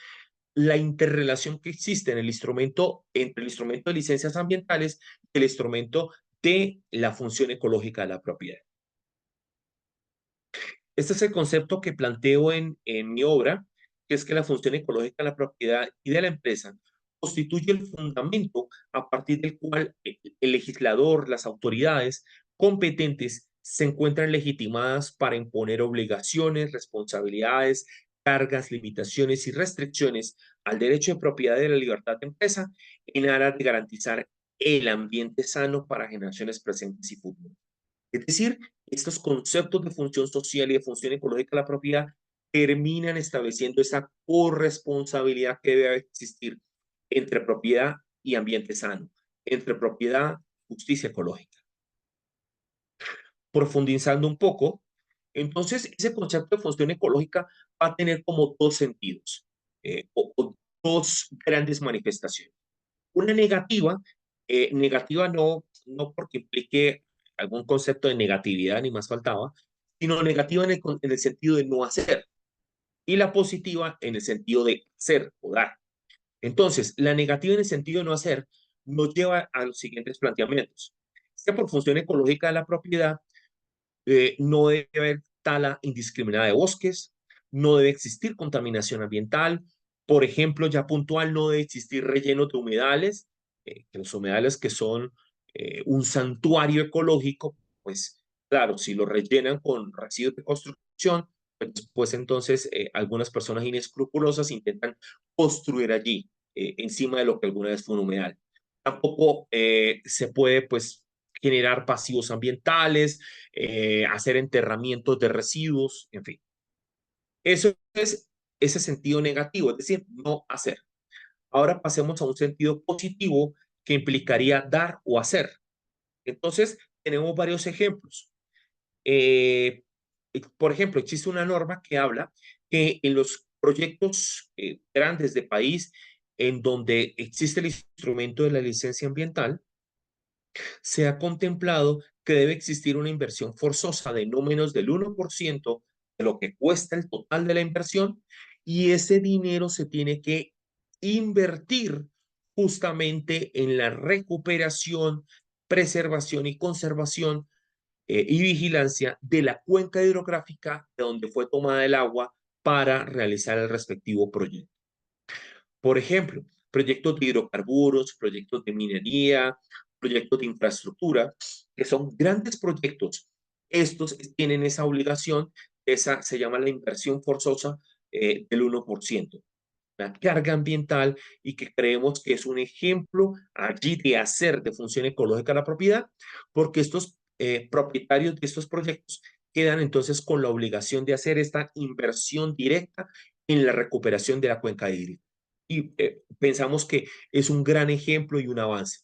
la interrelación que existe en el instrumento, entre el instrumento de licencias ambientales y el instrumento de la función ecológica de la propiedad. Este es el concepto que planteo en mi obra, que es que la función ecológica de la propiedad y de la empresa constituye el fundamento a partir del cual el legislador, las autoridades competentes se encuentran legitimadas para imponer obligaciones, responsabilidades, cargas, limitaciones y restricciones al derecho de propiedad y de la libertad de empresa en aras de garantizar el ambiente sano para generaciones presentes y futuras. Es decir, estos conceptos de función social y de función ecológica de la propiedad terminan estableciendo esa corresponsabilidad que debe existir entre propiedad y ambiente sano, entre propiedad y justicia ecológica. Profundizando un poco, entonces ese concepto de función ecológica va a tener como dos sentidos, o dos grandes manifestaciones. Una negativa, negativa no porque implique algún concepto de negatividad, ni más faltaba, sino negativa en el sentido de no hacer, y la positiva en el sentido de hacer o dar. Entonces, la negativa en el sentido de no hacer nos lleva a los siguientes planteamientos. Es que por función ecológica de la propiedad, no debe haber tala indiscriminada de bosques, no debe existir contaminación ambiental, por ejemplo, ya puntual, no debe existir rellenos de humedales, que los humedales que son un santuario ecológico, pues claro, si lo rellenan con residuos de construcción, pues entonces algunas personas inescrupulosas intentan construir allí, encima de lo que alguna vez fue un humedal. Tampoco se puede, pues, generar pasivos ambientales, hacer enterramientos de residuos, en fin. Eso es ese sentido negativo, es decir, no hacer. Ahora pasemos a un sentido positivo que implicaría dar o hacer. Entonces, tenemos varios ejemplos. Por ejemplo, existe una norma que habla que en los proyectos grandes de país, en donde existe el instrumento de la licencia ambiental, se ha contemplado que debe existir una inversión forzosa de no menos del 1% de lo que cuesta el total de la inversión, y ese dinero se tiene que invertir justamente en la recuperación, preservación y conservación y vigilancia de la cuenca hidrográfica de donde fue tomada el agua para realizar el respectivo proyecto. Por ejemplo, proyectos de hidrocarburos, proyectos de minería, proyectos de infraestructura, que son grandes proyectos. Estos tienen esa obligación, esa se llama la inversión forzosa del 1%, la carga ambiental, y que creemos que es un ejemplo allí de hacer de función ecológica la propiedad, porque estos propietarios de estos proyectos quedan entonces con la obligación de hacer esta inversión directa en la recuperación de la cuenca hídrica. Y pensamos que es un gran ejemplo y un avance.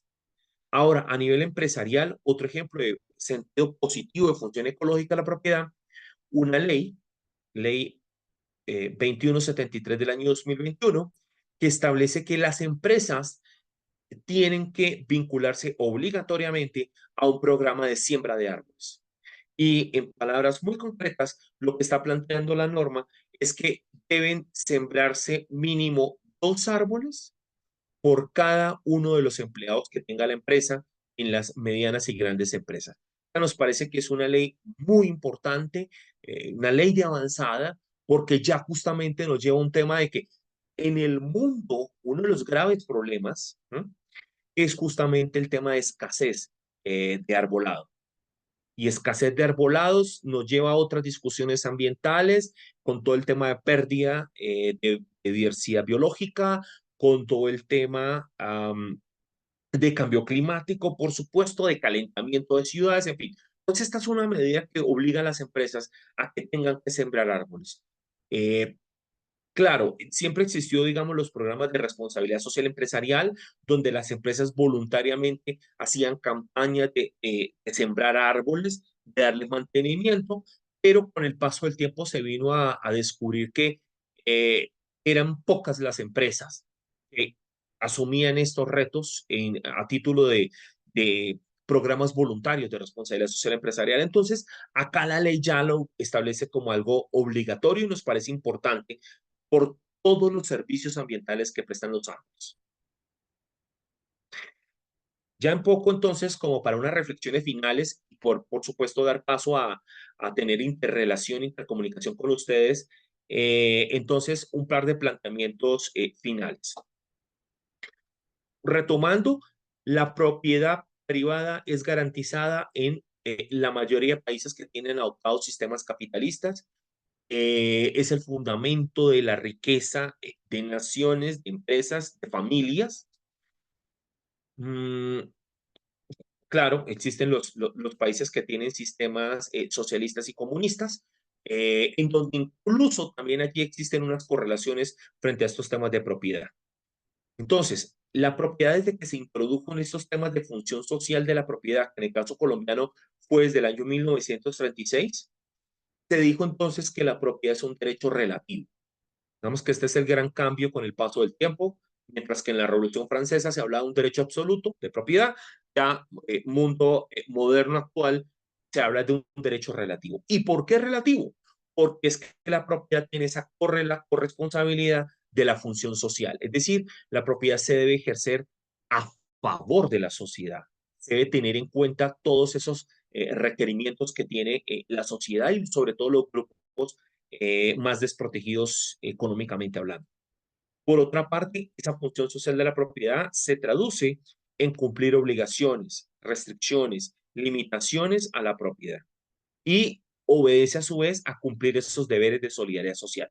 Ahora, a nivel empresarial, otro ejemplo de sentido positivo de función ecológica de la propiedad, una ley 2173 del año 2021, que establece que las empresas tienen que vincularse obligatoriamente a un programa de siembra de árboles. Y en palabras muy concretas, lo que está planteando la norma es que deben sembrarse mínimo 2 árboles por cada uno de los empleados que tenga la empresa en las medianas y grandes empresas. Nos parece que es una ley muy importante, una ley de avanzada, porque ya justamente nos lleva a un tema de que en el mundo uno de los graves problemas es justamente el tema de escasez de arbolado. Y escasez de arbolados nos lleva a otras discusiones ambientales, con todo el tema de pérdida de diversidad biológica, con todo el tema de cambio climático, por supuesto, de calentamiento de ciudades, en fin. Entonces, esta es una medida que obliga a las empresas a que tengan que sembrar árboles. Eh, Claro, siempre existió, digamos, los programas de responsabilidad social empresarial, donde las empresas voluntariamente hacían campañas de sembrar árboles, de darle mantenimiento, pero con el paso del tiempo se vino a descubrir que eh, eran pocas las empresas que asumían estos retos a título de programas voluntarios de responsabilidad social empresarial. Entonces, acá la ley ya lo establece como algo obligatorio y nos parece importante por todos los servicios ambientales que prestan los ámbitos. Ya en poco, entonces, como para unas reflexiones finales, y por supuesto dar paso a tener interrelación, intercomunicación con ustedes, entonces un par de planteamientos finales. Retomando, la propiedad privada es garantizada en la mayoría de países que tienen adoptados sistemas capitalistas. Es el fundamento de la riqueza de naciones, de empresas, de familias. Mm, claro, existen los países que tienen sistemas socialistas y comunistas, en donde incluso también allí existen unas correlaciones frente a estos temas de propiedad. Entonces, la propiedad desde que se introdujo en estos temas de función social de la propiedad, que en el caso colombiano fue desde el año 1936, se dijo entonces que la propiedad es un derecho relativo. Digamos que este es el gran cambio con el paso del tiempo, mientras que en la Revolución Francesa se hablaba de un derecho absoluto de propiedad, ya mundo moderno actual se habla de un derecho relativo. ¿Y por qué relativo? Porque es que la propiedad tiene esa corresponsabilidad de la función social, es decir, la propiedad se debe ejercer a favor de la sociedad, se debe tener en cuenta todos esos requerimientos que tiene la sociedad y sobre todo los grupos más desprotegidos económicamente hablando. Por otra parte, esa función social de la propiedad se traduce en cumplir obligaciones, restricciones, limitaciones a la propiedad y obedece a su vez a cumplir esos deberes de solidaridad social.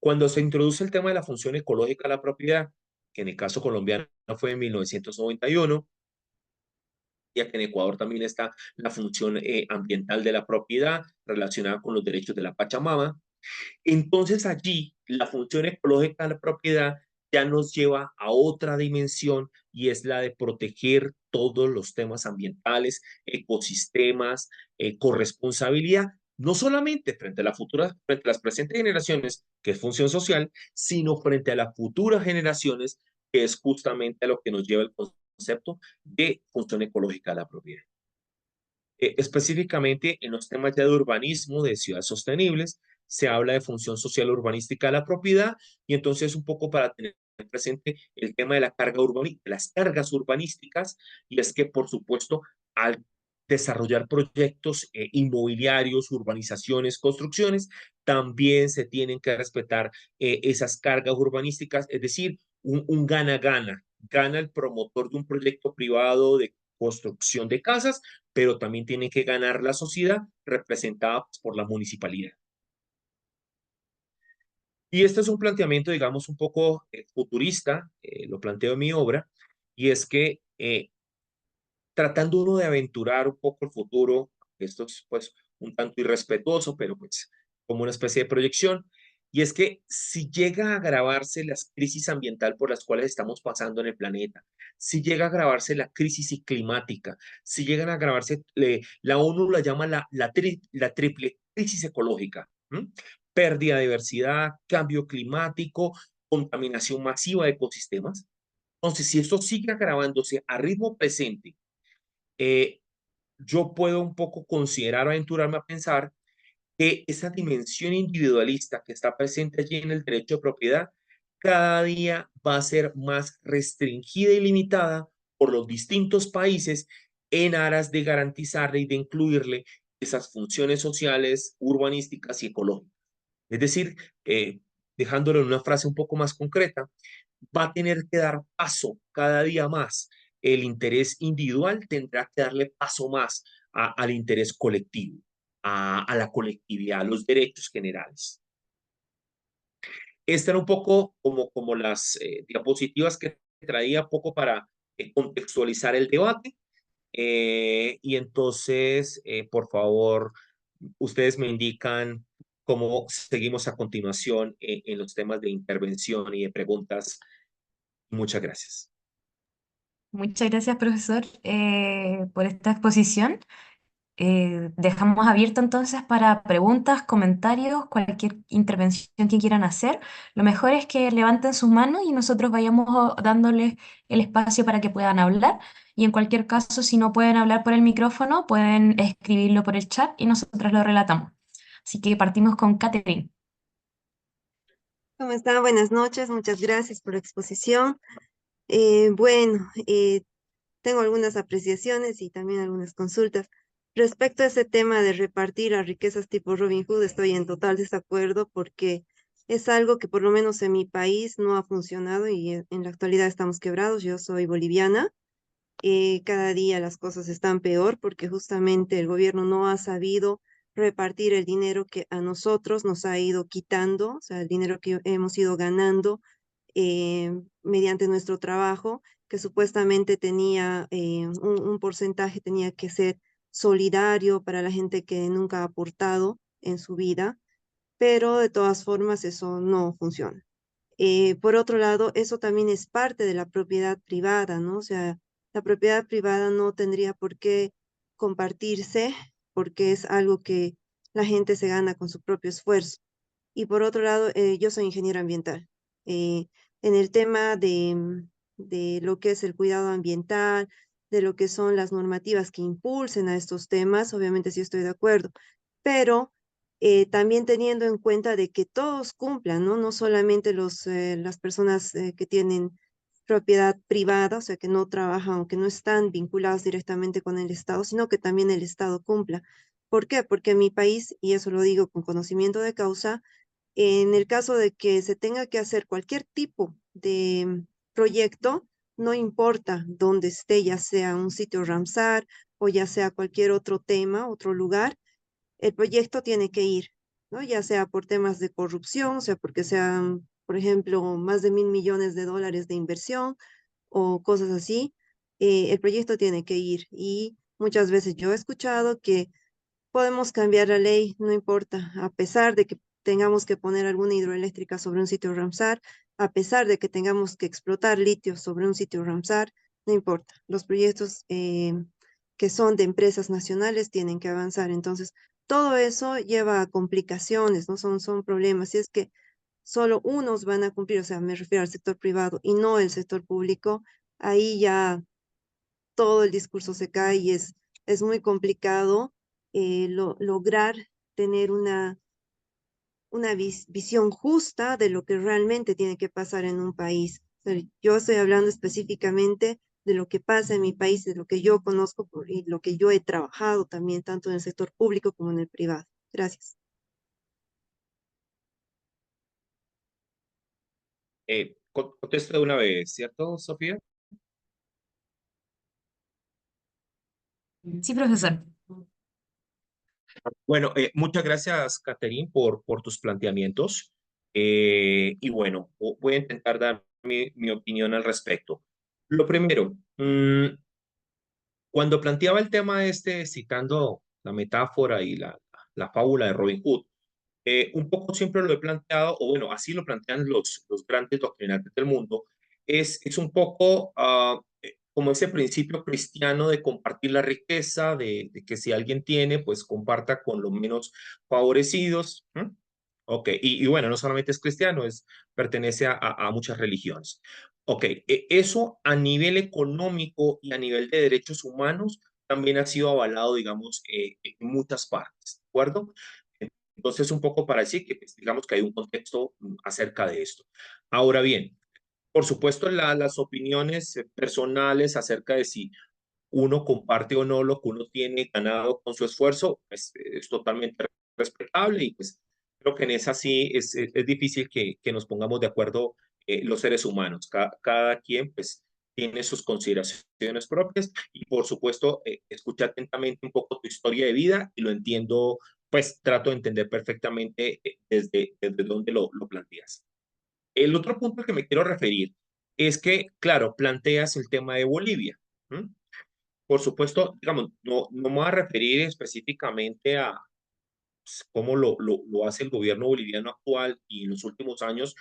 Cuando se introduce el tema de la función ecológica de la propiedad, que en el caso colombiano fue en 1991, ya que en Ecuador también está la función ambiental de la propiedad relacionada con los derechos de la Pachamama. Entonces allí la función ecológica de la propiedad ya nos lleva a otra dimensión y es la de proteger todos los temas ambientales, ecosistemas, corresponsabilidad, no solamente frente a frente a las presentes generaciones, que es función social, sino frente a las futuras generaciones, que es justamente a lo que nos lleva el concepto de función ecológica de la propiedad. Específicamente en los temas ya de urbanismo, de ciudades sostenibles, se habla de función social urbanística de la propiedad y entonces un poco para tener presente el tema de la carga urbanística, las cargas urbanísticas, y es que por supuesto al desarrollar proyectos inmobiliarios, urbanizaciones, construcciones, también se tienen que respetar esas cargas urbanísticas, es decir, un gana-gana. Gana el promotor de un proyecto privado de construcción de casas, pero también tiene que ganar la sociedad representada por la municipalidad. Y este es un planteamiento, digamos, un poco futurista, lo planteo en mi obra, y es que tratando uno de aventurar un poco el futuro, esto es pues un tanto irrespetuoso, pero pues como una especie de proyección, y es que si llega a agravarse la crisis ambiental por las cuales estamos pasando en el planeta, si llega a agravarse la crisis climática, si llegan a agravarse, la ONU la llama la triple crisis ecológica, ¿m? Pérdida de diversidad, cambio climático, contaminación masiva de ecosistemas. Entonces, si esto sigue agravándose a ritmo presente, eh, yo puedo un poco considerar, aventurarme a pensar que esa dimensión individualista que está presente allí en el derecho de propiedad cada día va a ser más restringida y limitada por los distintos países en aras de garantizarle y de incluirle esas funciones sociales, urbanísticas y ecológicas. Es decir, dejándolo en una frase un poco más concreta, va a tener que dar paso cada día más. El interés individual tendrá que darle paso más al interés colectivo, a la colectividad, a los derechos generales. Esta era un poco como las diapositivas que traía un poco para contextualizar el debate. Y entonces, por favor, ustedes me indican cómo seguimos a continuación en los temas de intervención y de preguntas. Muchas gracias.
Muchas gracias, profesor, por esta exposición. Dejamos abierto entonces para preguntas, comentarios, cualquier intervención que quieran hacer. Lo mejor es que levanten sus manos y nosotros vayamos dándoles el espacio para que puedan hablar. Y en cualquier caso, si no pueden hablar por el micrófono, pueden escribirlo por el chat y nosotros lo relatamos. Así que partimos con Catherine.
¿Cómo está? Buenas noches, muchas gracias por la exposición. Bueno, tengo algunas apreciaciones y también algunas consultas. Respecto a ese tema de repartir las riquezas tipo Robin Hood, estoy en total desacuerdo porque es algo que por lo menos en mi país no ha funcionado y en la actualidad estamos quebrados. Yo soy boliviana. Cada día las cosas están peor porque justamente el gobierno no ha sabido repartir el dinero que a nosotros nos ha ido quitando, o sea, el dinero que hemos ido ganando mediante nuestro trabajo, que supuestamente tenía un porcentaje, tenía que ser solidario para la gente que nunca ha aportado en su vida, pero de todas formas eso no funciona. Por otro lado, eso también es parte de la propiedad privada, ¿no? O sea, la propiedad privada no tendría por qué compartirse porque es algo que la gente se gana con su propio esfuerzo. Y por otro lado, yo soy ingeniero ambiental. Eh, en el tema de lo que es el cuidado ambiental, de lo que son las normativas que impulsen a estos temas, obviamente sí estoy de acuerdo, pero también teniendo en cuenta de que todos cumplan, ¿no? No solamente las personas que tienen propiedad privada, o sea, que no trabajan o que no están vinculados directamente con el Estado, sino que también el Estado cumpla. ¿Por qué? Porque en mi país, y eso lo digo con conocimiento de causa, en el caso de que se tenga que hacer cualquier tipo de proyecto, no importa dónde esté, ya sea un sitio Ramsar o ya sea cualquier otro tema, otro lugar, el proyecto tiene que ir, ¿no? Ya sea por temas de corrupción, o sea, porque sean, por ejemplo, más de $1.000 millones de inversión o cosas así, el proyecto tiene que ir. Y muchas veces yo he escuchado que podemos cambiar la ley, no importa, a pesar de que tengamos que poner alguna hidroeléctrica sobre un sitio Ramsar, a pesar de que tengamos que explotar litio sobre un sitio Ramsar, no importa. Los proyectos que son de empresas nacionales tienen que avanzar. Entonces, todo eso lleva a complicaciones, ¿no? Son problemas. Si es que solo unos van a cumplir, o sea, me refiero al sector privado y no el sector público, ahí ya todo el discurso se cae y es muy complicado lograr tener una visión justa de lo que realmente tiene que pasar en un país. O sea, yo estoy hablando específicamente de lo que pasa en mi país, de lo que yo conozco y lo que yo he trabajado también, tanto en el sector público como en el privado. Gracias.
Contesto de una vez, ¿cierto, Sofía?
Sí, profesor.
Bueno, muchas gracias, Catherine, por tus planteamientos. Y bueno, voy a intentar dar mi opinión al respecto. Lo primero, cuando planteaba el tema este, citando la metáfora y la fábula de Robin Hood, un poco siempre lo he planteado, o bueno, así lo plantean los grandes doctrinantes del mundo, es un poco como ese principio cristiano de compartir la riqueza, de que si alguien tiene, pues comparta con los menos favorecidos. ¿Mm? Ok, y bueno, no solamente es cristiano, pertenece a muchas religiones. Ok, eso a nivel económico y a nivel de derechos humanos también ha sido avalado, digamos, en muchas partes, ¿de acuerdo? Entonces, un poco para decir que pues, digamos que hay un contexto acerca de esto. Ahora bien, por supuesto, las opiniones personales acerca de si uno comparte o no lo que uno tiene ganado con su esfuerzo, pues, es totalmente respetable y pues creo que en esa sí es difícil que nos pongamos de acuerdo los seres humanos. Cada quien pues tiene sus consideraciones propias y por supuesto escuché atentamente un poco tu historia de vida y lo entiendo, pues trato de entender perfectamente desde dónde lo planteas. El otro punto al que me quiero referir es que, claro, planteas el tema de Bolivia. ¿Mm? Por supuesto, digamos, no me voy a referir específicamente a cómo lo hace el gobierno boliviano actual y en los últimos años.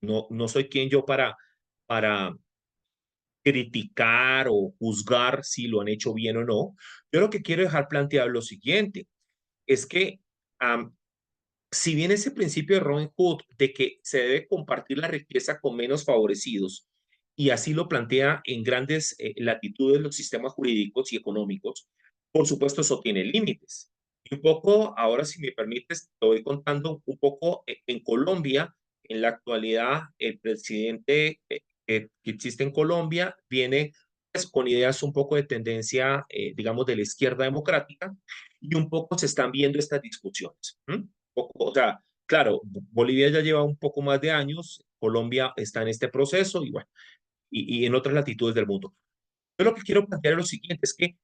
No soy quien yo para criticar o juzgar si lo han hecho bien o no. Yo lo que quiero dejar planteado es lo siguiente, es que si bien ese principio de Robin Hood de que se debe compartir la riqueza con menos favorecidos, y así lo plantea en grandes latitudes los sistemas jurídicos y económicos, por supuesto eso tiene límites. Y un poco, ahora si me permites, te voy contando un poco en Colombia, en la actualidad, el presidente que existe en Colombia viene pues, con ideas un poco de tendencia, digamos, de la izquierda democrática, y un poco se están viendo estas discusiones. Poco, o sea, claro, Bolivia ya lleva un poco más de años, Colombia está en este proceso y bueno, y en otras latitudes del mundo. Yo lo que quiero plantear es lo siguiente, es que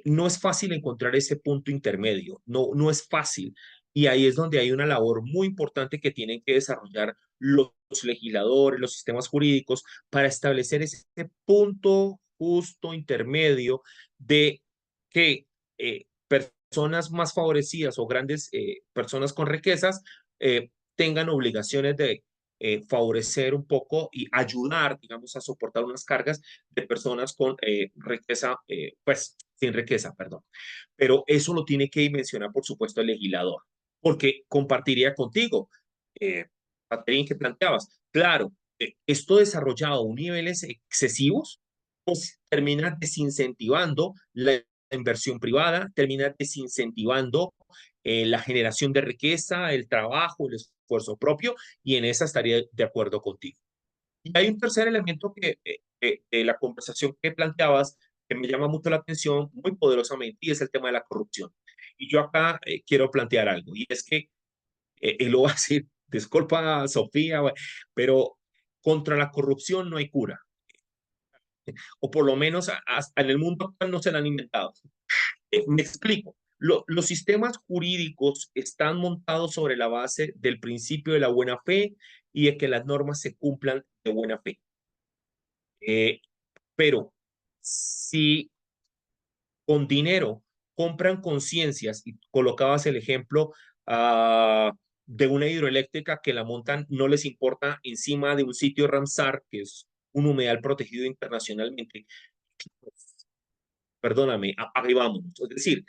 no es fácil encontrar ese punto intermedio, no es fácil. Y ahí es donde hay una labor muy importante que tienen que desarrollar los legisladores, los sistemas jurídicos, para establecer ese punto justo intermedio de que personas más favorecidas o grandes personas con riquezas tengan obligaciones de favorecer un poco y ayudar, digamos, a soportar unas cargas de personas con riqueza, pues sin riqueza, perdón. Pero eso lo tiene que dimensionar, por supuesto, el legislador, porque compartiría contigo, Catherine, que planteabas, claro, esto desarrollado a niveles excesivos, pues termina desincentivando la inversión privada, termina desincentivando la generación de riqueza, el trabajo, el esfuerzo propio, y en esa estaría de acuerdo contigo. Y hay un tercer elemento que de la conversación que planteabas que me llama mucho la atención muy poderosamente y es el tema de la corrupción. Y yo acá quiero plantear algo y es que, y lo voy a decir, disculpa Sofía, pero contra la corrupción no hay cura, o por lo menos en el mundo actual no se la han inventado. Me explico. Los sistemas jurídicos están montados sobre la base del principio de la buena fe y de que las normas se cumplan de buena fe. Pero si con dinero compran conciencias, y colocabas el ejemplo de una hidroeléctrica que la montan, no les importa, encima de un sitio Ramsar, que es un humedal protegido internacionalmente, perdóname, apaga y vámonos. Es decir,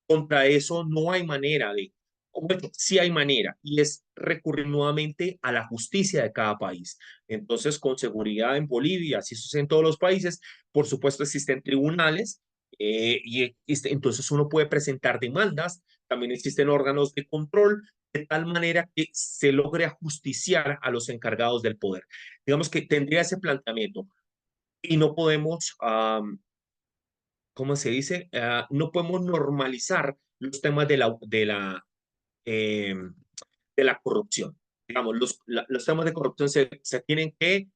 contra eso no hay manera de, bueno, sí hay manera, y es recurrir nuevamente a la justicia de cada país. Entonces, con seguridad en Bolivia, así sucede en todos los países, por supuesto existen tribunales, entonces uno puede presentar demandas, también existen órganos de control, de tal manera que se logre ajusticiar a los encargados del poder. Digamos que tendría ese planteamiento y no podemos ¿cómo se dice? No podemos normalizar los temas eh, de la corrupción. Digamos, los temas de corrupción se tienen que,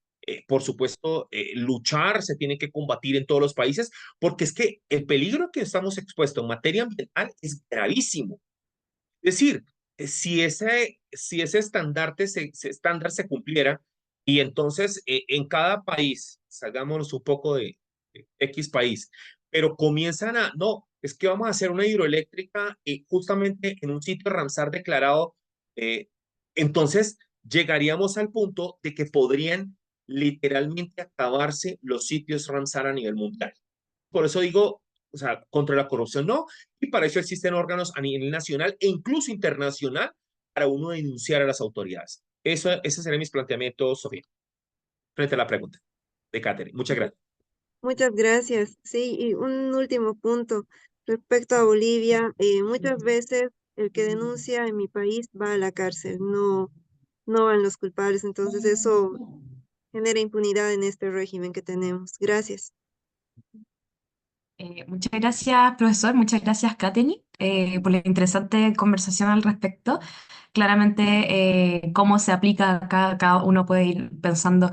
por supuesto, luchar, se tienen que combatir en todos los países, porque es que el peligro que estamos expuestos en materia ambiental es gravísimo. Es decir, si ese estándar se cumpliera y entonces en cada país, salgámonos un poco de X país, pero comienzan no, es que vamos a hacer una hidroeléctrica justamente en un sitio Ramsar declarado, eh, entonces llegaríamos al punto de que podrían literalmente acabarse los sitios Ramsar a nivel mundial. Por eso digo, o sea, contra la corrupción no, y para eso existen órganos a nivel nacional e incluso internacional para uno denunciar a las autoridades. Esos serían mis planteamientos, Sofía, frente a la pregunta de Catherine. Muchas gracias.
Muchas gracias. Sí, y un último punto respecto a Bolivia. Muchas veces el que denuncia en mi país va a la cárcel, no van los culpables. Entonces eso genera impunidad en este régimen que tenemos. Gracias.
Muchas gracias, profesor. Muchas gracias, Katherine, por la interesante conversación al respecto. Claramente, cómo se aplica acá, cada uno puede ir pensando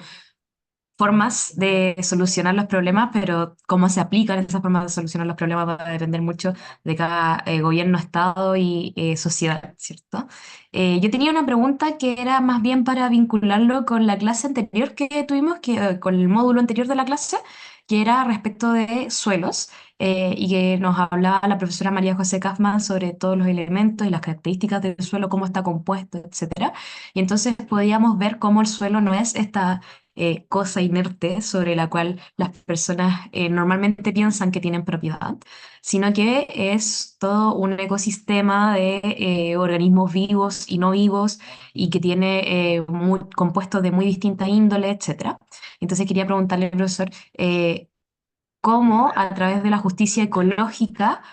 formas de solucionar los problemas, pero cómo se aplican esas formas de solucionar los problemas va a depender mucho de cada gobierno, estado y sociedad, ¿cierto? Yo tenía una pregunta que era más bien para vincularlo con la clase anterior que tuvimos, con el módulo anterior de la clase, que era respecto de suelos. Y que nos hablaba la profesora María José Kaufmann sobre todos los elementos y las características del suelo, cómo está compuesto, etcétera. Y entonces podíamos ver cómo el suelo no es cosa inerte sobre la cual las personas normalmente piensan que tienen propiedad, sino que es todo un ecosistema de organismos vivos y no vivos y que tiene compuestos de muy distinta índole, etcétera. Entonces quería preguntarle, profesor, cómo a través de la justicia ecológica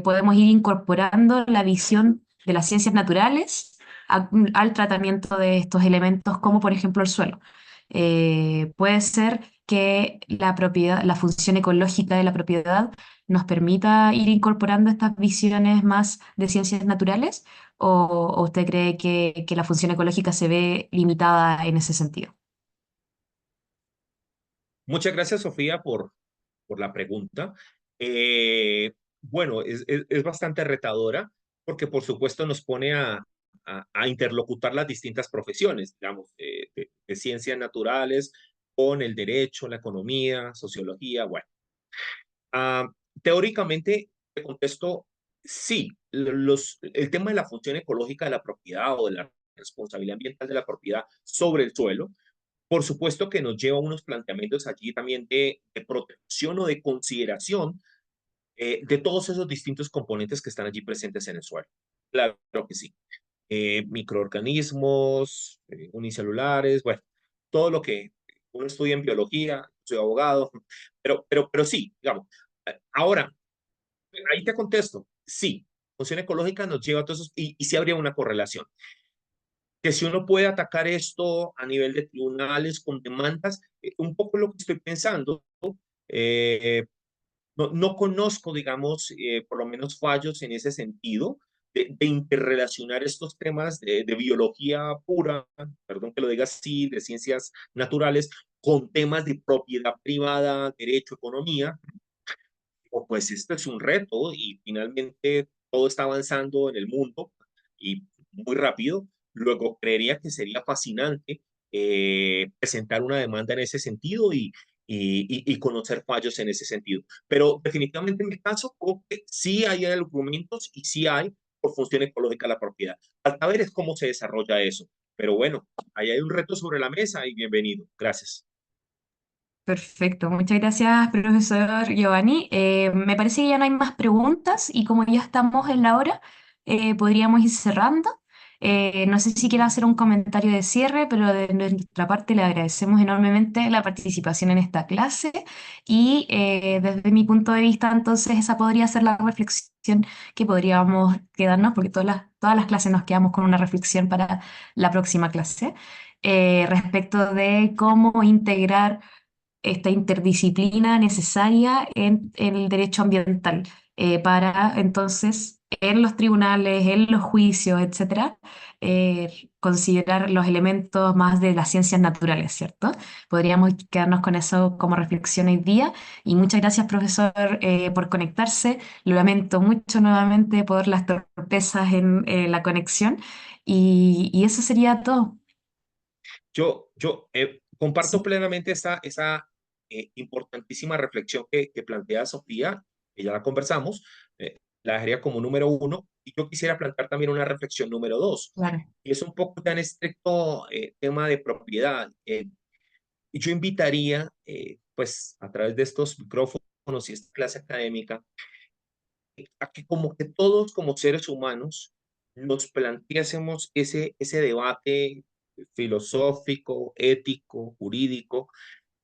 podemos ir incorporando la visión de las ciencias naturales al tratamiento de estos elementos, como por ejemplo el suelo. Puede ser que la propiedad, la función ecológica de la propiedad nos permita ir incorporando estas visiones más de ciencias naturales, o usted cree que la función ecológica se ve limitada en ese sentido?
Muchas gracias, Sofía, por la pregunta. Eh, bueno, es bastante retadora porque, por supuesto, nos pone a interlocutar las distintas profesiones, digamos, de ciencias naturales con el derecho, la economía, sociología, bueno. Ah, teóricamente, te contesto, sí, el tema de la función ecológica de la propiedad o de la responsabilidad ambiental de la propiedad sobre el suelo, por supuesto que nos lleva a unos planteamientos allí también de protección o de consideración de todos esos distintos componentes que están allí presentes en el suelo. Claro que sí. Microorganismos, unicelulares, bueno, todo lo que uno estudia en biología, soy abogado, pero sí, digamos. Ahora, ahí te contesto, sí, función ecológica nos lleva a todos esos, y sí habría una correlación. Que si uno puede atacar esto a nivel de tribunales con demandas, un poco lo que estoy pensando, eh, no conozco, digamos, por lo menos fallos en ese sentido, de interrelacionar estos temas de biología pura, perdón que lo diga así, de ciencias naturales, con temas de propiedad privada, derecho, economía. O pues esto es un reto y finalmente todo está avanzando en el mundo y muy rápido. Luego creería que sería fascinante presentar una demanda en ese sentido y conocer fallos en ese sentido. Pero definitivamente en mi caso, creo que sí hay argumentos y sí hay por función ecológica la propiedad. Falta ver es cómo se desarrolla eso. Pero bueno, ahí hay un reto sobre la mesa y bienvenido. Gracias.
Perfecto, muchas gracias, profesor Giovanni. Me parece que ya no hay más preguntas y como ya estamos en la hora, podríamos ir cerrando. No sé si quiere hacer un comentario de cierre, pero de nuestra parte le agradecemos enormemente la participación en esta clase y desde mi punto de vista, entonces esa podría ser la reflexión que podríamos quedarnos, porque todas las clases nos quedamos con una reflexión para la próxima clase, respecto de cómo integrar esta interdisciplina necesaria en el derecho ambiental, para entonces en los tribunales, en los juicios, etcétera, considerar los elementos más de las ciencias naturales, ¿cierto? Podríamos quedarnos con eso como reflexión hoy día. Y muchas gracias, profesor, por conectarse. Lo lamento mucho nuevamente por las torpezas en la conexión. Y eso sería todo.
Yo comparto
Sí,
plenamente esa importantísima reflexión que plantea Sofía, que ya la conversamos, la dejaría como número uno, y yo quisiera plantear también una reflexión número dos,
claro.
y es un poco tan estricto tema de propiedad. Y yo invitaría, pues a través de estos micrófonos y esta clase académica, a que como que todos como seres humanos nos planteásemos ese debate filosófico, ético, jurídico.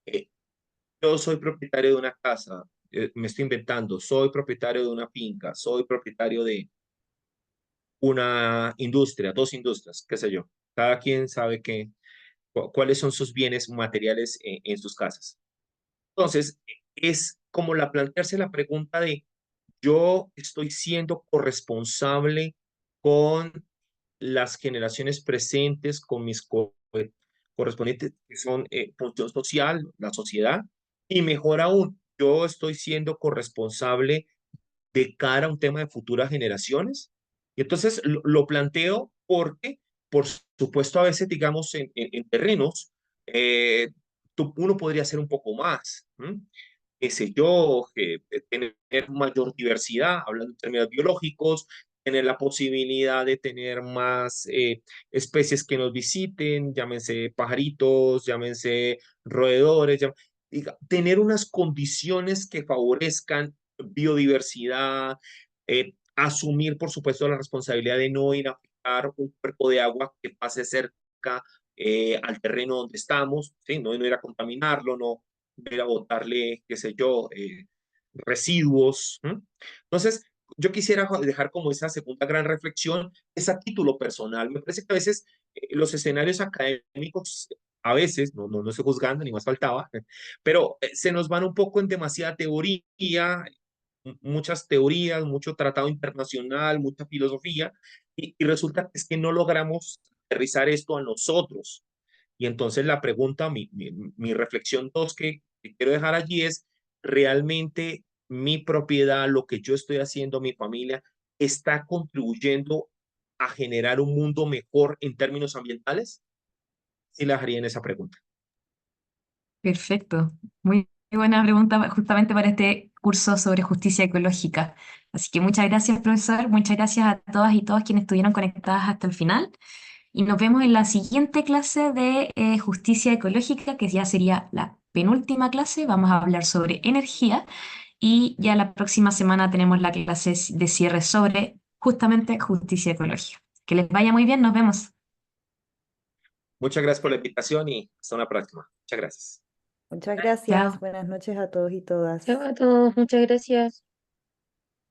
Eh, yo soy propietario de una casa, me estoy inventando, soy propietario de una finca, soy propietario de una industria, dos industrias, qué sé yo. Cada quien sabe cuáles son sus bienes materiales en sus casas. Entonces, es como plantearse la pregunta de, yo estoy siendo corresponsable con las generaciones presentes, con mis correspondientes que son función social, la sociedad, y mejor aún, yo estoy siendo corresponsable de cara a un tema de futuras generaciones. Y entonces lo planteo porque, por supuesto, a veces, digamos, en terrenos, uno podría hacer un poco más. Qué sé yo, tener mayor diversidad, hablando en términos biológicos, tener la posibilidad de tener más especies que nos visiten, llámense pajaritos, llámense roedores, tener unas condiciones que favorezcan biodiversidad, asumir, por supuesto, la responsabilidad de no ir a aplicar un cuerpo de agua que pase cerca al terreno donde estamos, ¿sí? No ir a contaminarlo, no ir a botarle, qué sé yo, residuos. Entonces, yo quisiera dejar como esa segunda gran reflexión, es a título personal. Me parece que a veces los escenarios académicos, a veces, no estoy juzgando, ni más faltaba, pero se nos van un poco en demasiada teoría, muchas teorías, mucho tratado internacional, mucha filosofía, y resulta que es que no logramos aterrizar esto a nosotros. Y entonces la pregunta, mi reflexión dos que quiero dejar allí es, ¿realmente mi propiedad, lo que yo estoy haciendo, mi familia, está contribuyendo a generar un mundo mejor en términos ambientales? Sí la dejaría en esa pregunta.
Perfecto. Muy buena pregunta justamente para este curso sobre justicia ecológica. Así que muchas gracias, profesor. Muchas gracias a todas y todos quienes estuvieron conectadas hasta el final. Y nos vemos en la siguiente clase de justicia ecológica, que ya sería la penúltima clase. Vamos a hablar sobre energía y ya la próxima semana tenemos la clase de cierre sobre justamente justicia ecológica. Que les vaya muy bien, nos vemos.
Muchas gracias por la invitación y hasta una próxima. Muchas gracias.
Muchas gracias.
Chao.
Buenas noches a todos y todas.
Chao a todos, muchas gracias.